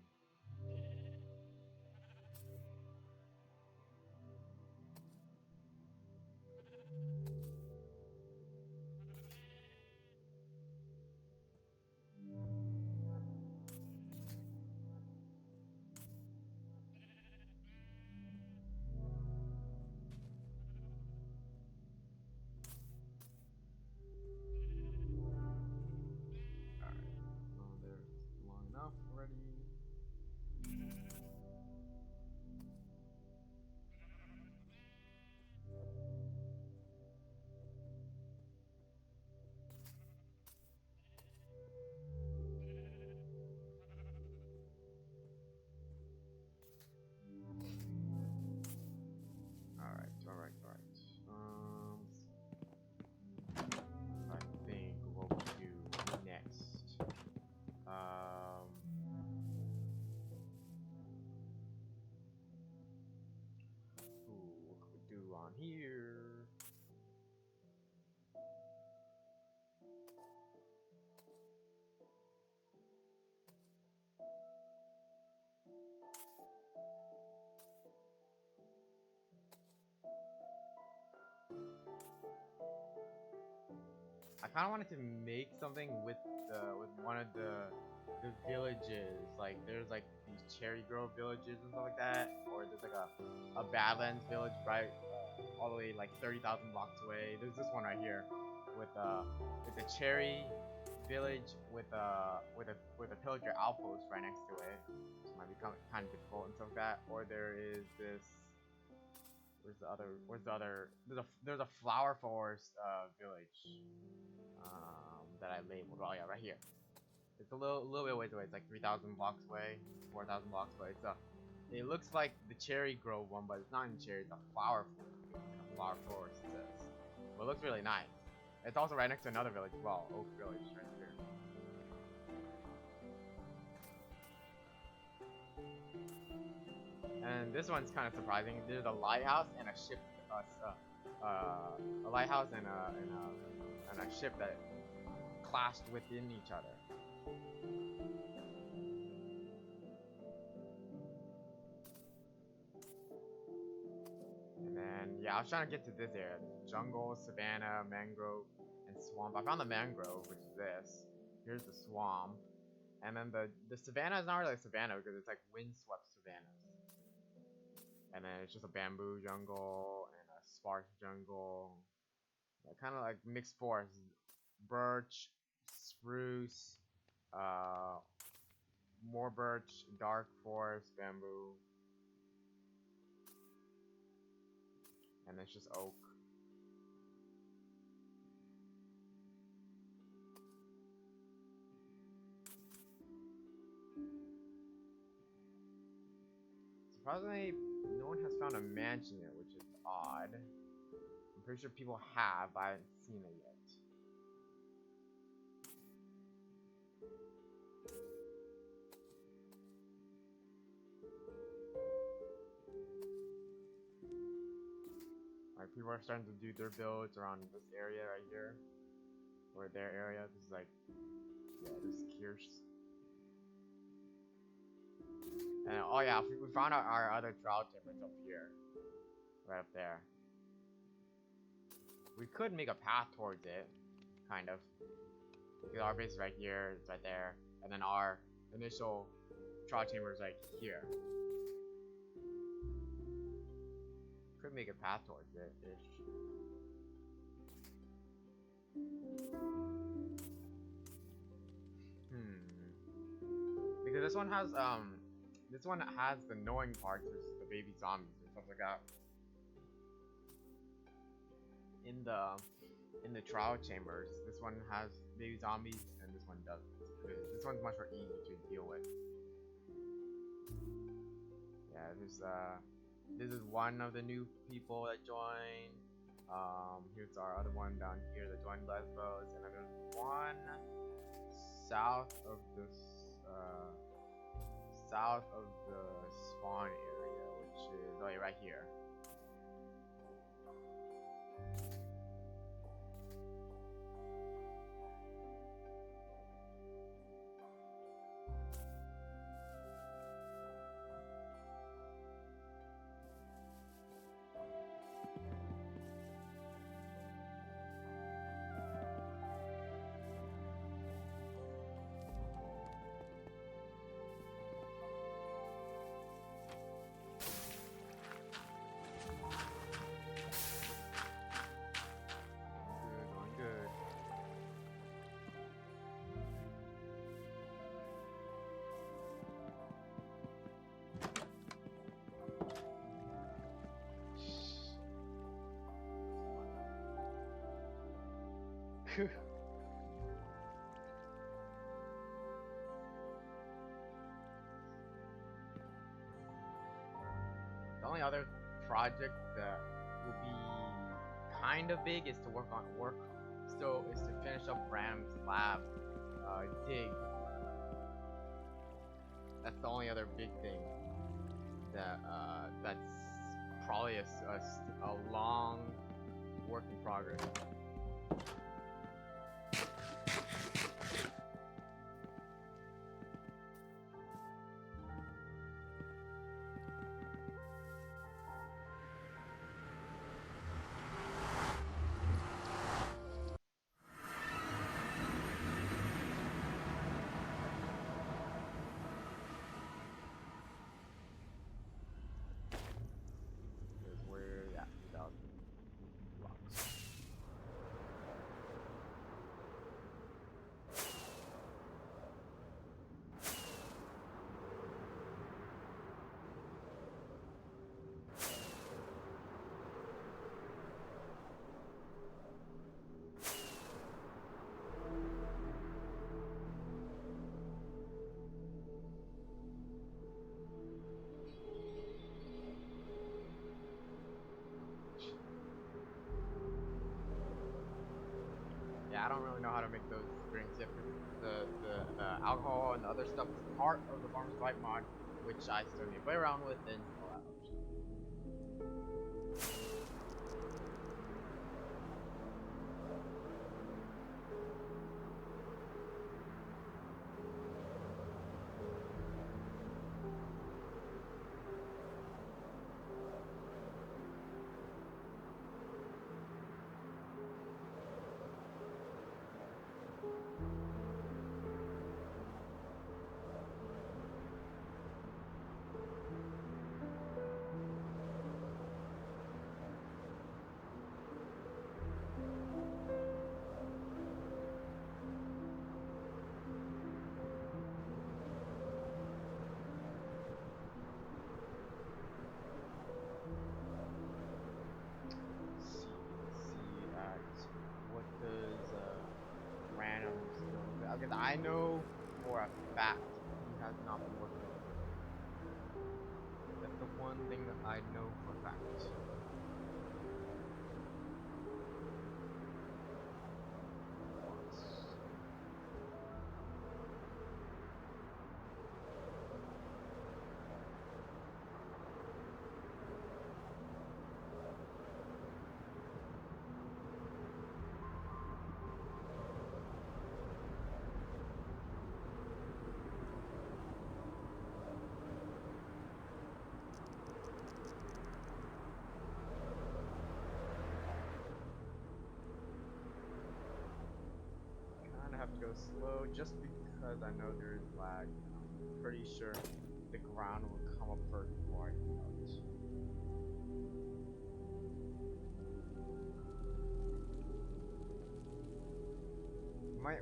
There's long enough already. Alright. I think what we do next. What could we do on here? I kind of wanted to make something with one of the villages. Like there's like these cherry grove villages and stuff like that, or there's like a Badlands village right all the way like 30,000 blocks away. There's this one right here with the cherry village with a pillager outpost right next to it. Which might be kind of difficult and stuff like that. Or there is this. Where's the other? There's a flower forest village that I labeled. Oh yeah, right here. It's a little bit ways away. It's like 3,000 blocks away, 4,000 blocks away. It looks like the cherry grove one, but it's not in cherry. It's a flower forest. It says, but it looks really nice. It's also right next to another village as well, Oak Village, right here. And this one's kind of surprising. There's a lighthouse and a ship, a lighthouse and a ship that clashed within each other. And then yeah, was trying to get to this area. Jungle, savanna, mangrove, and swamp. I found the mangrove, which is this. Here's the swamp. And then the savanna is not really a savanna because it's like windswept savannas. And then it's just a bamboo jungle and a sparse jungle. Kind of like mixed forest. Birch, spruce, more birch, dark forest, bamboo. And it's just oak. Surprisingly, no one has found a mansion yet, which is odd. I'm pretty sure people have, but I haven't seen it yet. Like, people are starting to do their builds around this area right here. Or their area. This is like, yeah, this is Kirsch. And oh yeah, we found out our other drought timbers up here. Right up there. We could make a path towards it. Kind of. Because our base is right here, it's right there. And then our initial drought chamber is like here. Could make a path towards it ish. Because this one has the annoying parts, which is the baby zombies and stuff like that. In the trial chambers, this one has baby zombies and this one doesn't. This one's much more easy to deal with. Yeah, this is one of the new people that joined. Here's our other one down here that joined Lesbos, and then there's one south of the spawn area, which is right here. The only other project that will be kind of big is to finish up Bram's lab dig. That's the only other big thing that's probably a long work in progress. Yeah, I don't really know how to make those drinks yet. The alcohol and the other stuff is part of the Farmer's Light mod, which I still need to play around with and all that other stuff. I know for a fact he has not been working over here. That's the one thing that I know for a fact. Kinda have to go slow just because I know there is lag. I'm pretty sure the ground will come up first before I can out.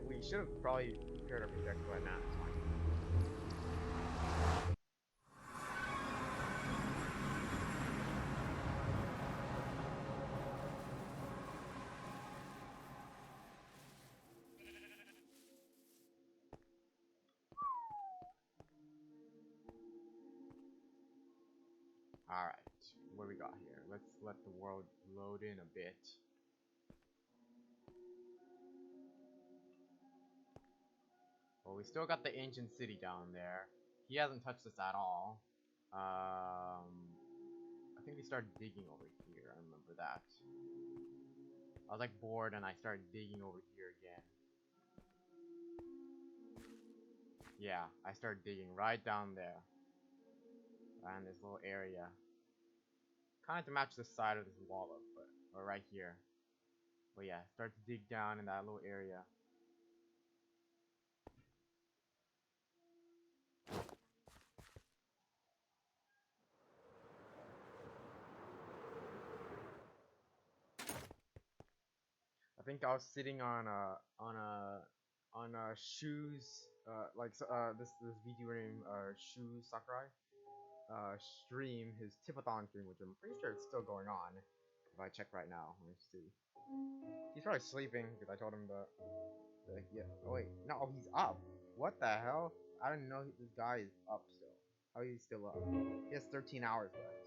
We should have probably prepared our projectile by now. It's fine. Alright, what do we got here? Let's let the world load in a bit. Well, we still got the ancient city down there. He hasn't touched us at all. I think we started digging over here. I remember that. I was like bored and I started digging over here again. Yeah, I started digging right down there. And this little area. Kind of to match the side of this wall up, or right here. But yeah, start to dig down in that little area. I think I was sitting on shoes this VTuber named Shoes Sakurai stream, his Tipathon stream, which I'm pretty sure it's still going on. If I check right now, let me see. He's probably sleeping because I told him that. Yeah. Oh wait, no, he's up. What the hell? I didn't know this guy is up still. How is he still up? He has 13 hours left.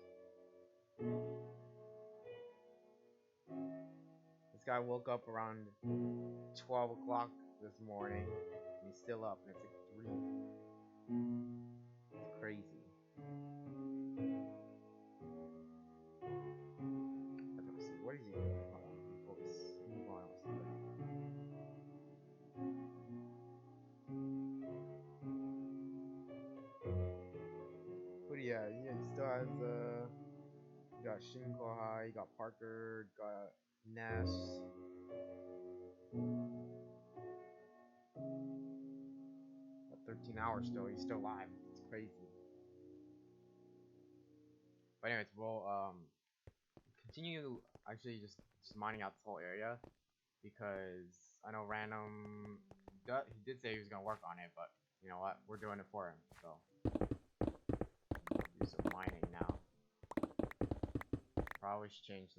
This guy woke up around 12 o'clock this morning, and he's still up, and it's like 3. It's crazy. Let's see, what is he doing? Hold on, But yeah, he still has you got Shinkohai, you got Parker, you got Ness. Got 13 hours still, he's still alive. It's crazy. But anyways, we'll continue actually just mining out this whole area because I know Random he did say he was gonna work on it, but you know what? We're doing it for him, so do some mining now. Probably should change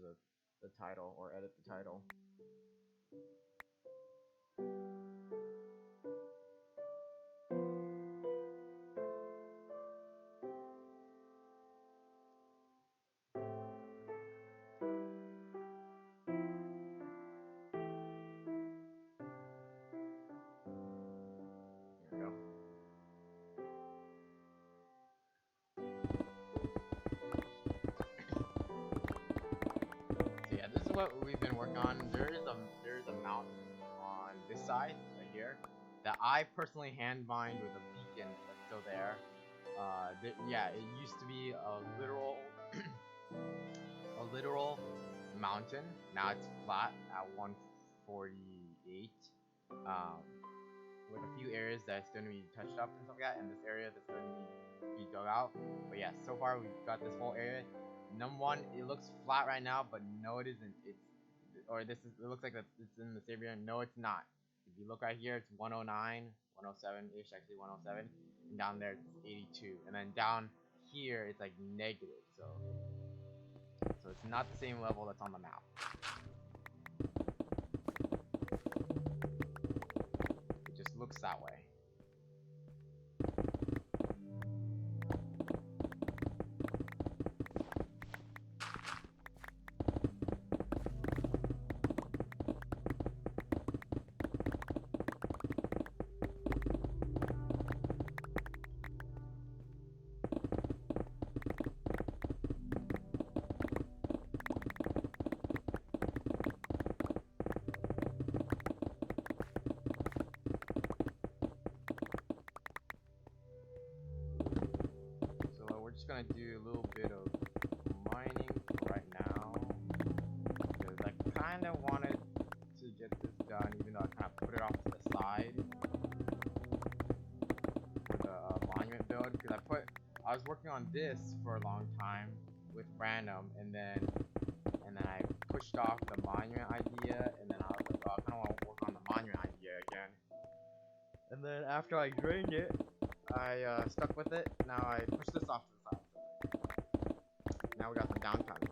the title or edit the title. There we go. So yeah, this is what we've been working on. There is a mountain on this side right here that I personally hand mined with a beacon that's still there. Yeah, it used to be a literal mountain. Now it's flat at 148. With a few areas that still need to be touched up and stuff like that, and this area that's going to be dug out. But yeah, so far we've got this whole area. Number one, it looks flat right now, but no, it isn't. It looks like it's in the same area. No, it's not. If you look right here, it's 109, 107-ish, actually 107, and down there it's 82, and then down here it's like negative. So it's not the same level that's on the map. It just looks that way. Just gonna do a little bit of mining right now because I kind of wanted to get this done, even though I kind of put it off to the side for the monument build. Because I was working on this for a long time with random, and then I pushed off the monument idea, and then I was like, oh, I kind of want to work on the monument idea again. And then after I drained it, I stuck with it. Now I pushed this off to the side. Now we got some downtime.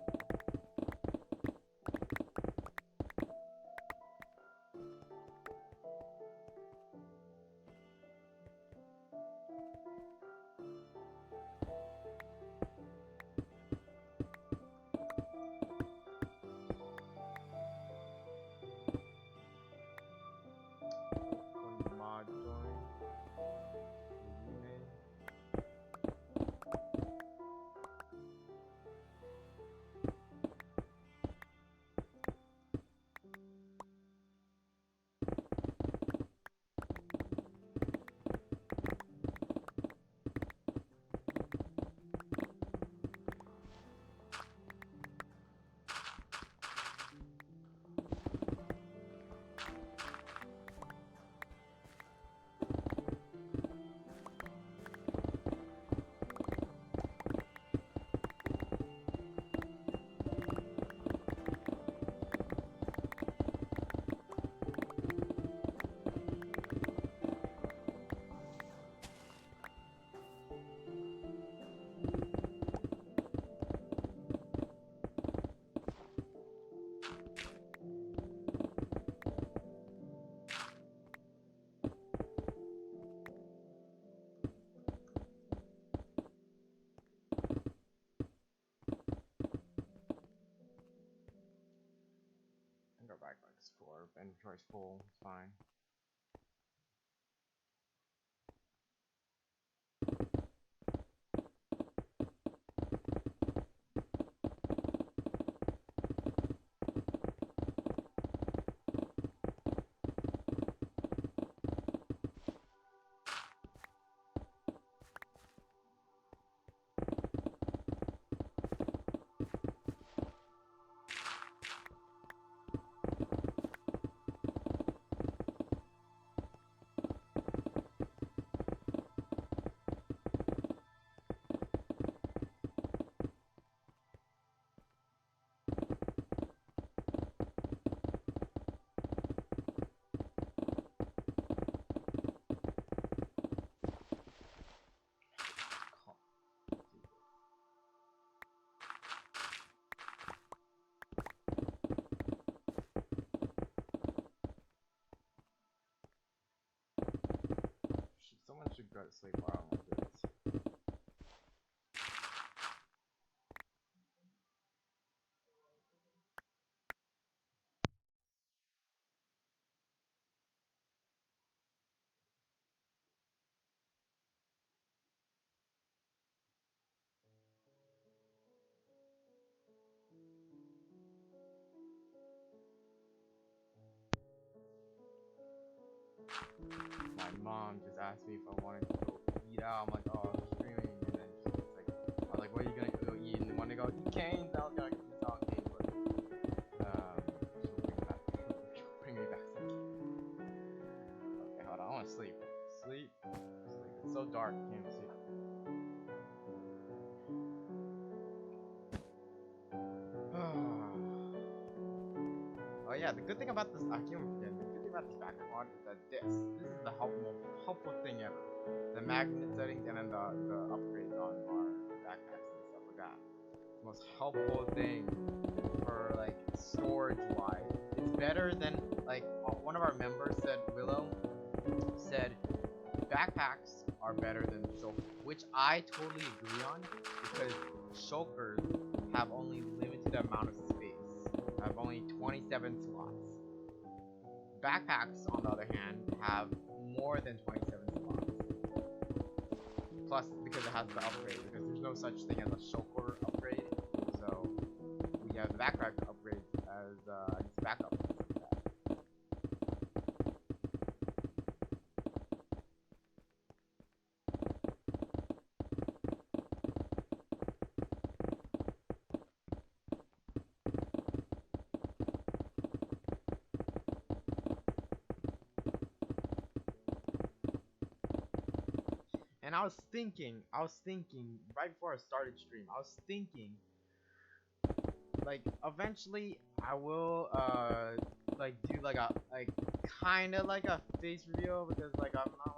Mod join. Go back like explore. Inventory's full. It's fine. Someone should go to sleep while I'm like this. My mom just asked me if I wanted to go eat out. I'm like, oh, I'm streaming. And then she's like, I was like, what are you gonna go eat? And want to go eat canes? I was gonna eat all canes, but she'll bring me back some canes. Okay, hold on. I want to sleep. Sleep. It's so dark. Can't even see. Oh yeah, the good thing about this, I can't forget. The good thing about this background mod is that this is the most helpful thing ever. The magnet settings and then the upgrades on our backpacks and stuff like that. The most helpful thing for like storage wise. It's better than like one of our members said, Willow said backpacks are better than shulkers, which I totally agree on, because shulkers have only limited amount of space, have only 27 slots. Backpacks, on the other hand, have more than 27 slots. Plus, because it has the upgrade, because there's no such thing as a shulker upgrade, so we have the backpack upgrade as backup. And I was thinking right before I started stream, I was thinking, like, eventually I will like do like a kind of like a face reveal, because like I'm not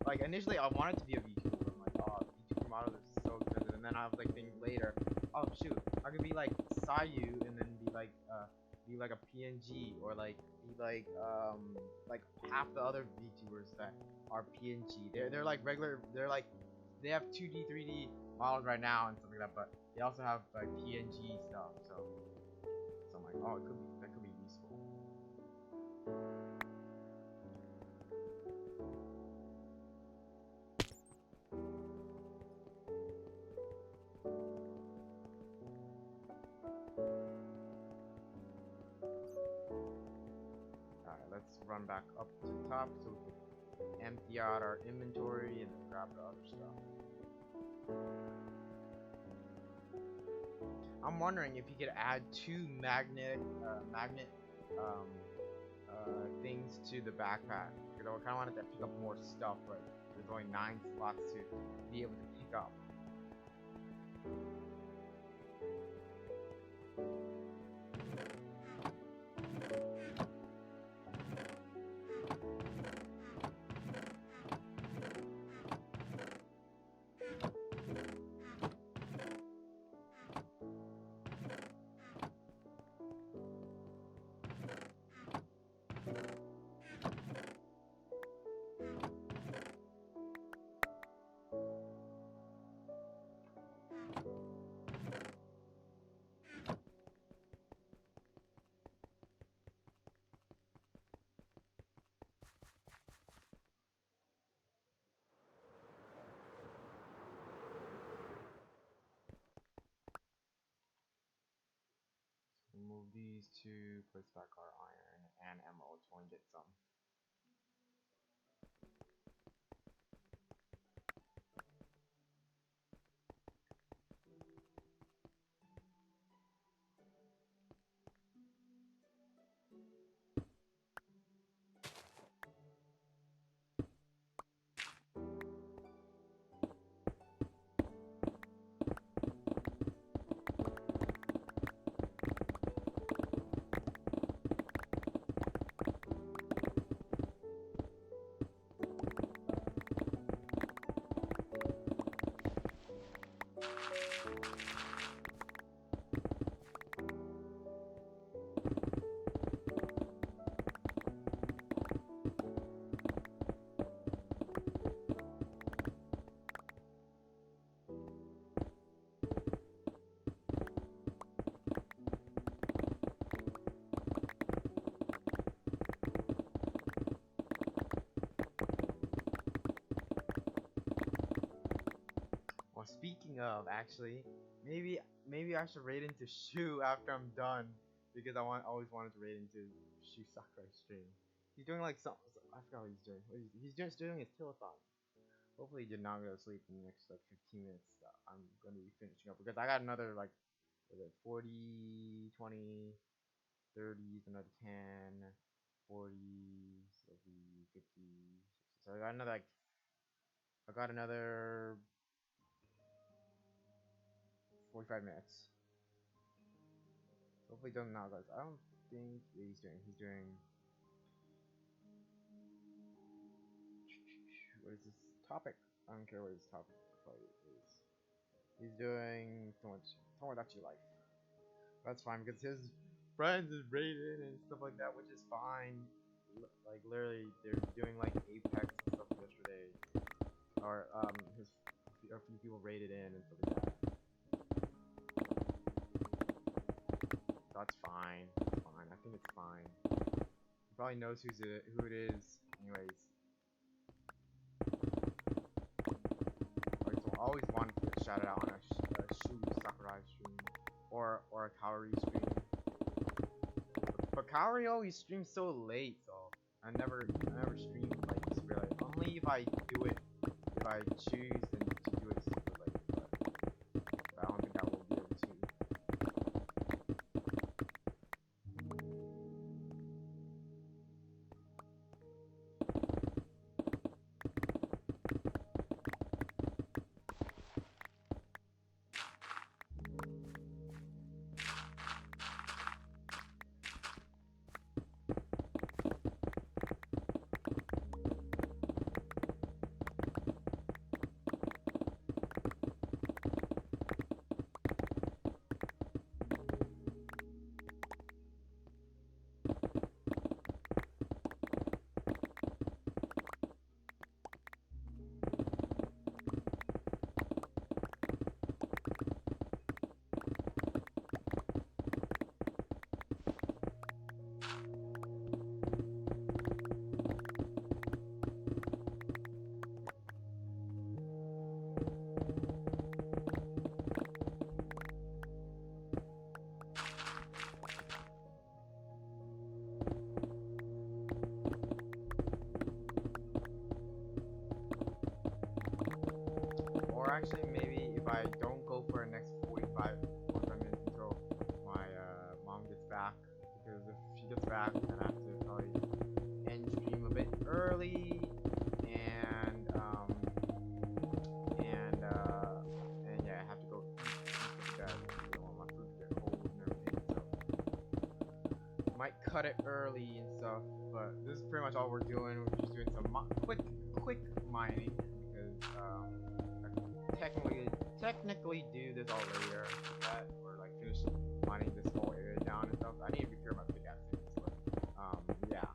like initially I wanted to be a VTuber. I'm like, oh, VTuber models are so expensive, and then I was like thinking later, oh shoot, I could be like Sayu and then be like a PNG, or like be like half the other VTubers that are PNG. They're like regular. They're like they have 2D, 3D models right now and stuff like that, but they also have like PNG stuff. So I'm like, oh, that could be useful. Alright, let's run back up to the top so we can empty out our inventory and then grab the other stuff. I'm wondering if you could add 2 magnet things to the backpack. You know, I kind of wanted to pick up more stuff, but there's only 9 slots to be able to pick up. Remove these to place back our iron and emeralds when we get some. Well, speaking of, actually, maybe I should raid into Shu after I'm done, because I always wanted to raid into Shu Sakurai's stream. He's doing like some I forgot what he's doing. He's just doing his telethon. Hopefully, he did not go to sleep in the next like 15 minutes. That I'm gonna be finishing up, because I got another like, was it 40, 20, 30, another 10, 40, so 50, 60. So I got another 45 minutes. Hopefully, doesn't now, guys. I don't think he's doing. What is this topic? I don't care what his topic is. He's doing Tomodachi Life. That's fine, because his friends is rated and stuff like that, which is fine. like literally they're doing like Apex and stuff yesterday, or a few people raided in and stuff like that. That's fine. That's fine. I think it's fine. He probably knows who it is. Anyways. Alright, so I always wanted to get shouted out on a Shu Sakurai stream. Or a Kaori stream. But Kaori always streams so late, so I never stream like super late. Only if I do it, if I choose then to do it super late, but I don't think I will be able to. Or actually, maybe if I don't go for the next 45 minutes until my mom gets back, because if she gets back, then I have to probably end stream a bit early, and yeah, I have to go eat because I don't want my food to get cold and everything. So might cut it early and stuff, but this is pretty much all we're doing. We're just doing some quick mining because technically do this all later, that or like finish mining this whole area down and stuff. I need to repair my pickaxe things, but yeah.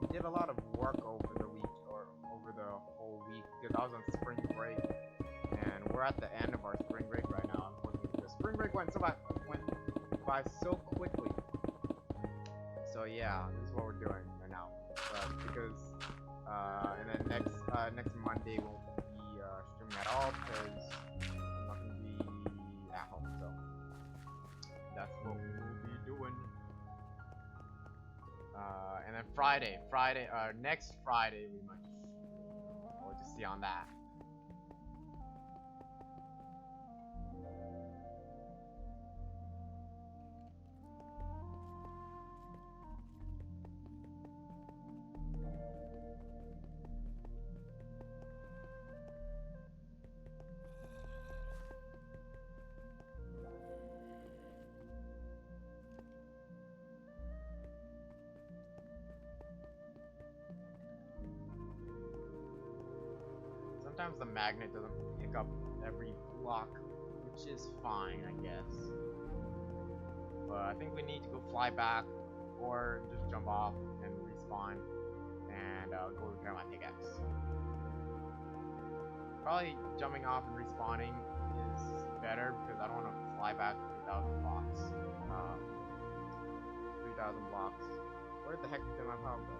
We did a lot of work over the week or over the whole week because I was on spring break, and we're at the end of our spring break right now. Unfortunately, the spring break went by so quickly. So yeah, this is what we're doing right now. Because and then next Monday won't be streaming at all because I'm not gonna be at home. So that's what we will be doing. And then next Friday we'll just see on that. Sometimes the magnet doesn't pick up every block, which is fine, I guess. But I think we need to go fly back, or just jump off and respawn, and go repair my pickaxe. Probably jumping off and respawning is better because I don't want to fly back 3,000 blocks. 3,000 blocks. Where the heck did my power go?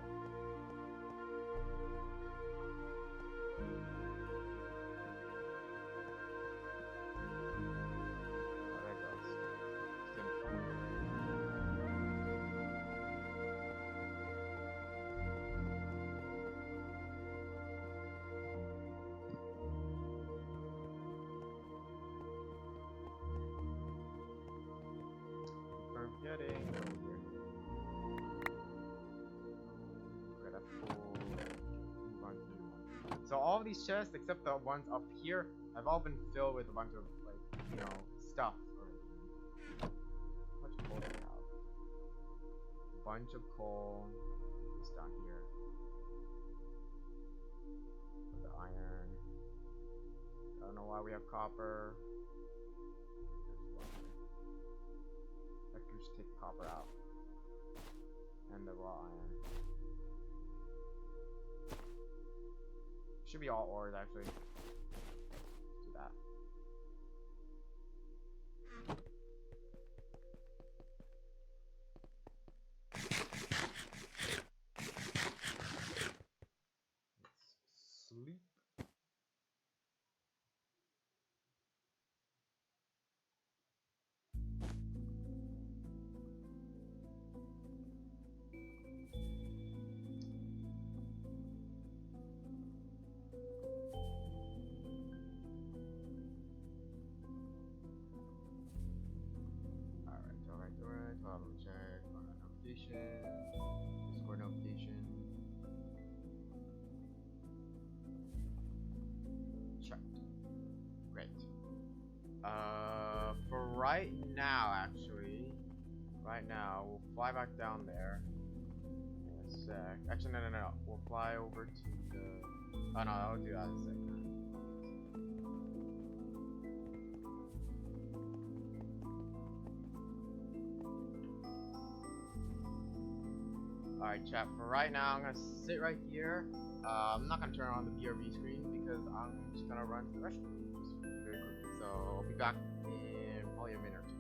Forgetting. Okay, that's full. So all of these chests, except the ones up here, have all been filled with a bunch of like, stuff already. How much coal do we have? A bunch of coal. Just down here. The iron. I don't know why we have copper. Let's just take copper out. and the raw iron. Should be all ores actually. Let's do that. Let's sleep. Alright. Problem check. Notification. Discord notification. Checked. Great. For right now, actually, we'll fly back down there in a sec. Actually, no. We'll fly over to the. Oh no, I'll do that in a sec. Alright, chat. For right now, I'm gonna sit right here. I'm not gonna turn on the BRB screen because I'm just gonna run to the restroom just very quickly. So I'll be back in probably a minute or two.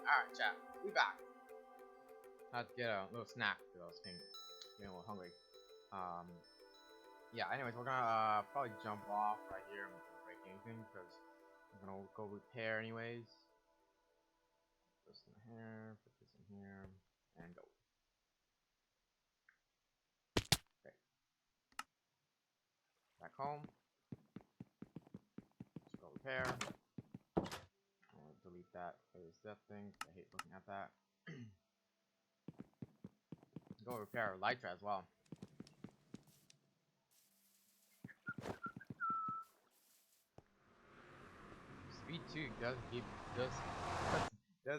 Alright, chat. We back. Had to get a little snack because I was getting a little hungry. Yeah, anyways, we're gonna probably jump off right here. I'm not gonna break anything because I'm gonna go repair anyways. Put this in here, put this in here, and go. Okay. Back home. Let's go repair. I'll delete that death thing. I hate looking at that. Go repair Elytra as well. Speed 2 does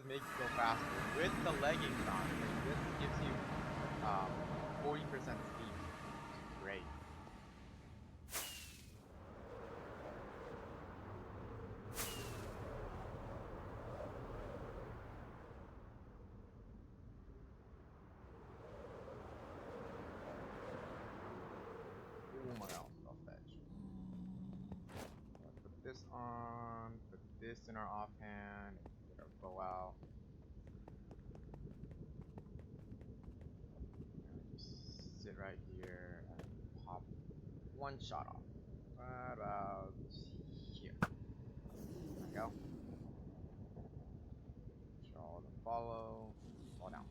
make you go faster with the leggings on. This gives you 40% speed. Great. Oh my god, I'll fetch. Put this on, put this in our offhand, get our bow out. Just sit right here and pop one shot off. Right about here. There we go. Draw the follow. Fall down.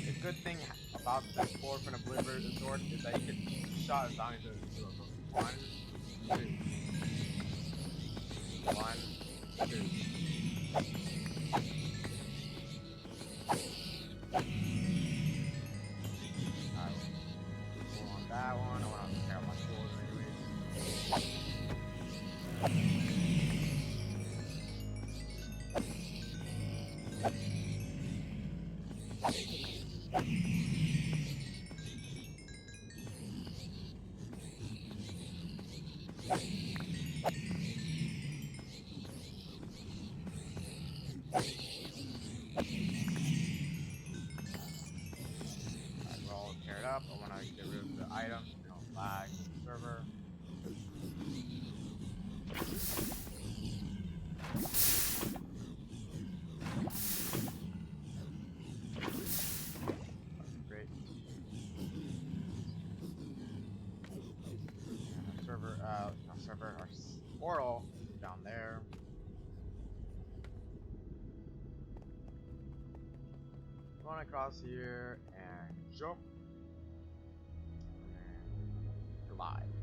The good thing about this Orphan Oblivion sword is that you can shot as long as it goes. One, two. One, two. Alright, we'll on that one. I want to tear my shoulder anyways. Alright, we're all paired up. I want to get rid of the items so we don't lag the server. Great. And our portal is down there. Run across here and jump. And glide.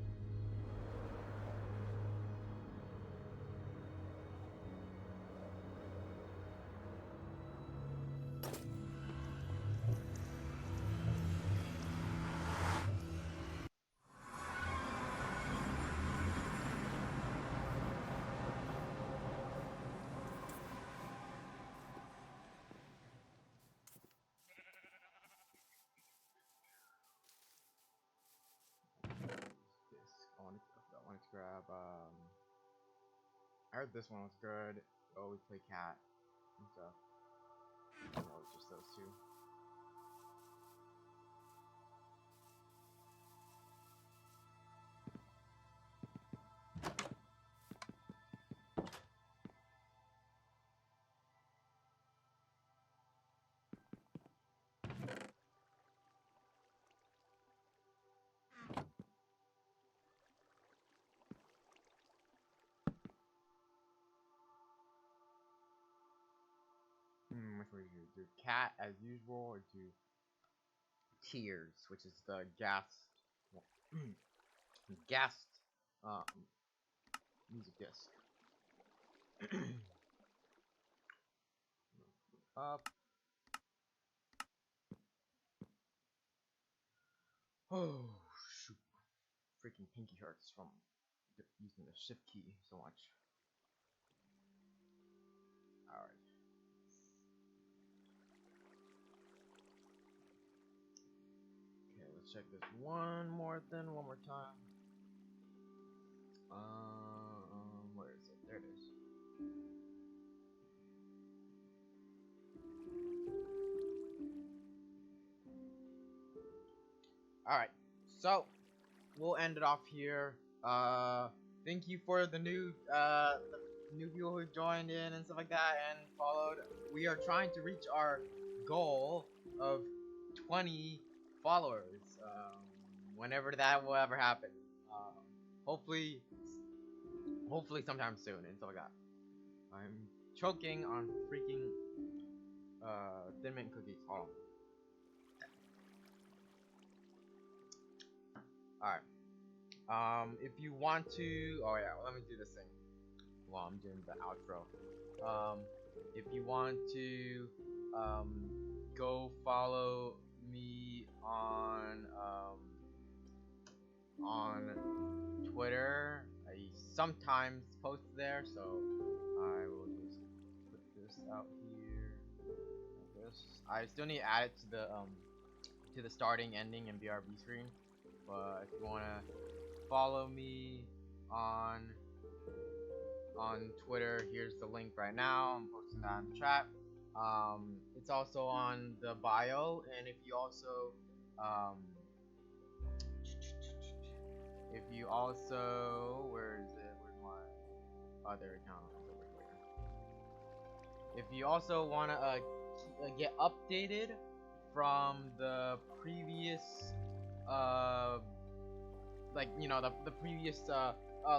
I wanted to grab I heard this one was good. Oh, we play cat and stuff. No, just those two. Which one do you do? Cat as usual or do Tears, which is the gas guest music disc. Up. Oh shoot! Freaking pinky hurts from using the shift key so much. All right. Okay, let's check this one more time. Where is it? There it is. Alright, so we'll end it off here. Thank you for the new people who joined in and stuff like that and followed. We are trying to reach our goal of 20 followers. Whenever that will ever happen. Hopefully sometime soon and stuff like that. I'm choking on freaking Thin Mint cookies. Hold on. Alright. If you want to, oh yeah, let me do this thing while I'm doing the outro. If you want to, go follow me on Twitter. I sometimes post there, so I will just put this out here. Like this. I still need to add it to the starting, ending, and BRB screen. But if you wanna follow me on Twitter, here's the link right now. I'm posting that in the chat. It's also on the bio, and if you also where is it? Where's my other account? It's over here. If you also wanna get updated from the previous like, you know, the previous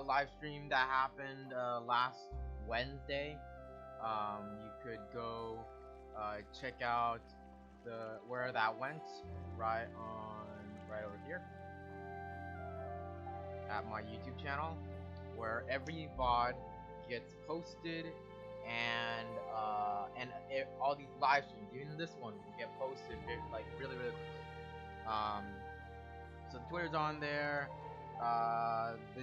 live stream that happened last Wednesday, you could go check out where that went right over here at my YouTube channel, where every VOD gets posted, and all these live streams, even this one, will get posted like really quickly. So the Twitter's on there, the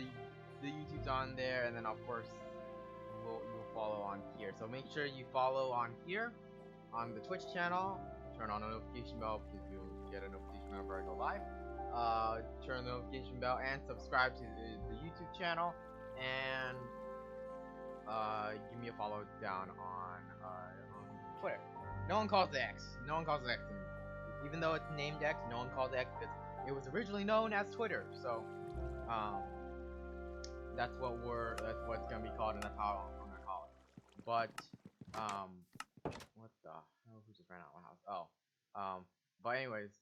YouTube's on there, and then of course you'll follow on here. So make sure you follow on here on the Twitch channel. Turn on the notification bell because you'll get a notification whenever I go live. Turn the notification bell and subscribe to the YouTube channel, and give me a follow down on Twitter. No one calls it X. No one calls it X anymore. Even though it's named X, no one calls it X because it was originally known as Twitter. So that's what it's gonna be called, and that's how I'm gonna call it. But what the hell? Who just ran out of my house? Oh, but anyways,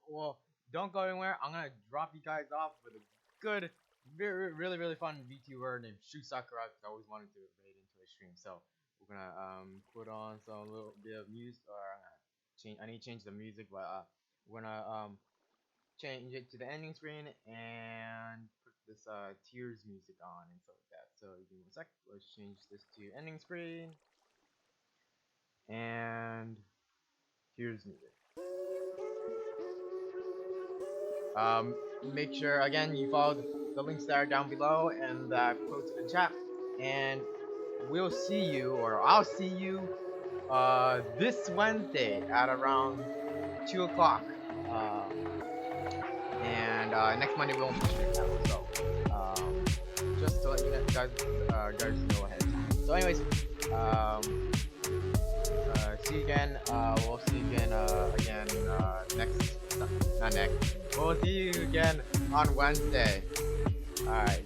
well, don't go anywhere. I'm gonna drop you guys off with a good, really fun VTuber named Shu Sakura, because I always wanted to raid into a stream. So we're gonna put on some little bit of music, or I need to change the music, but we're gonna change it to the ending screen and put this Tears music on and stuff like that. So give me a sec. Let's change this to ending screen and Tears music. Make sure again you follow the links that are down below and that I posted in the chat, and we'll see you, or I'll see you this Wednesday at around 2 o'clock. And next Monday we won't be streaming that, so just to let you guys know ahead of time. So anyways, see you again. We'll see you again not next. We'll see you again on Wednesday. Alright.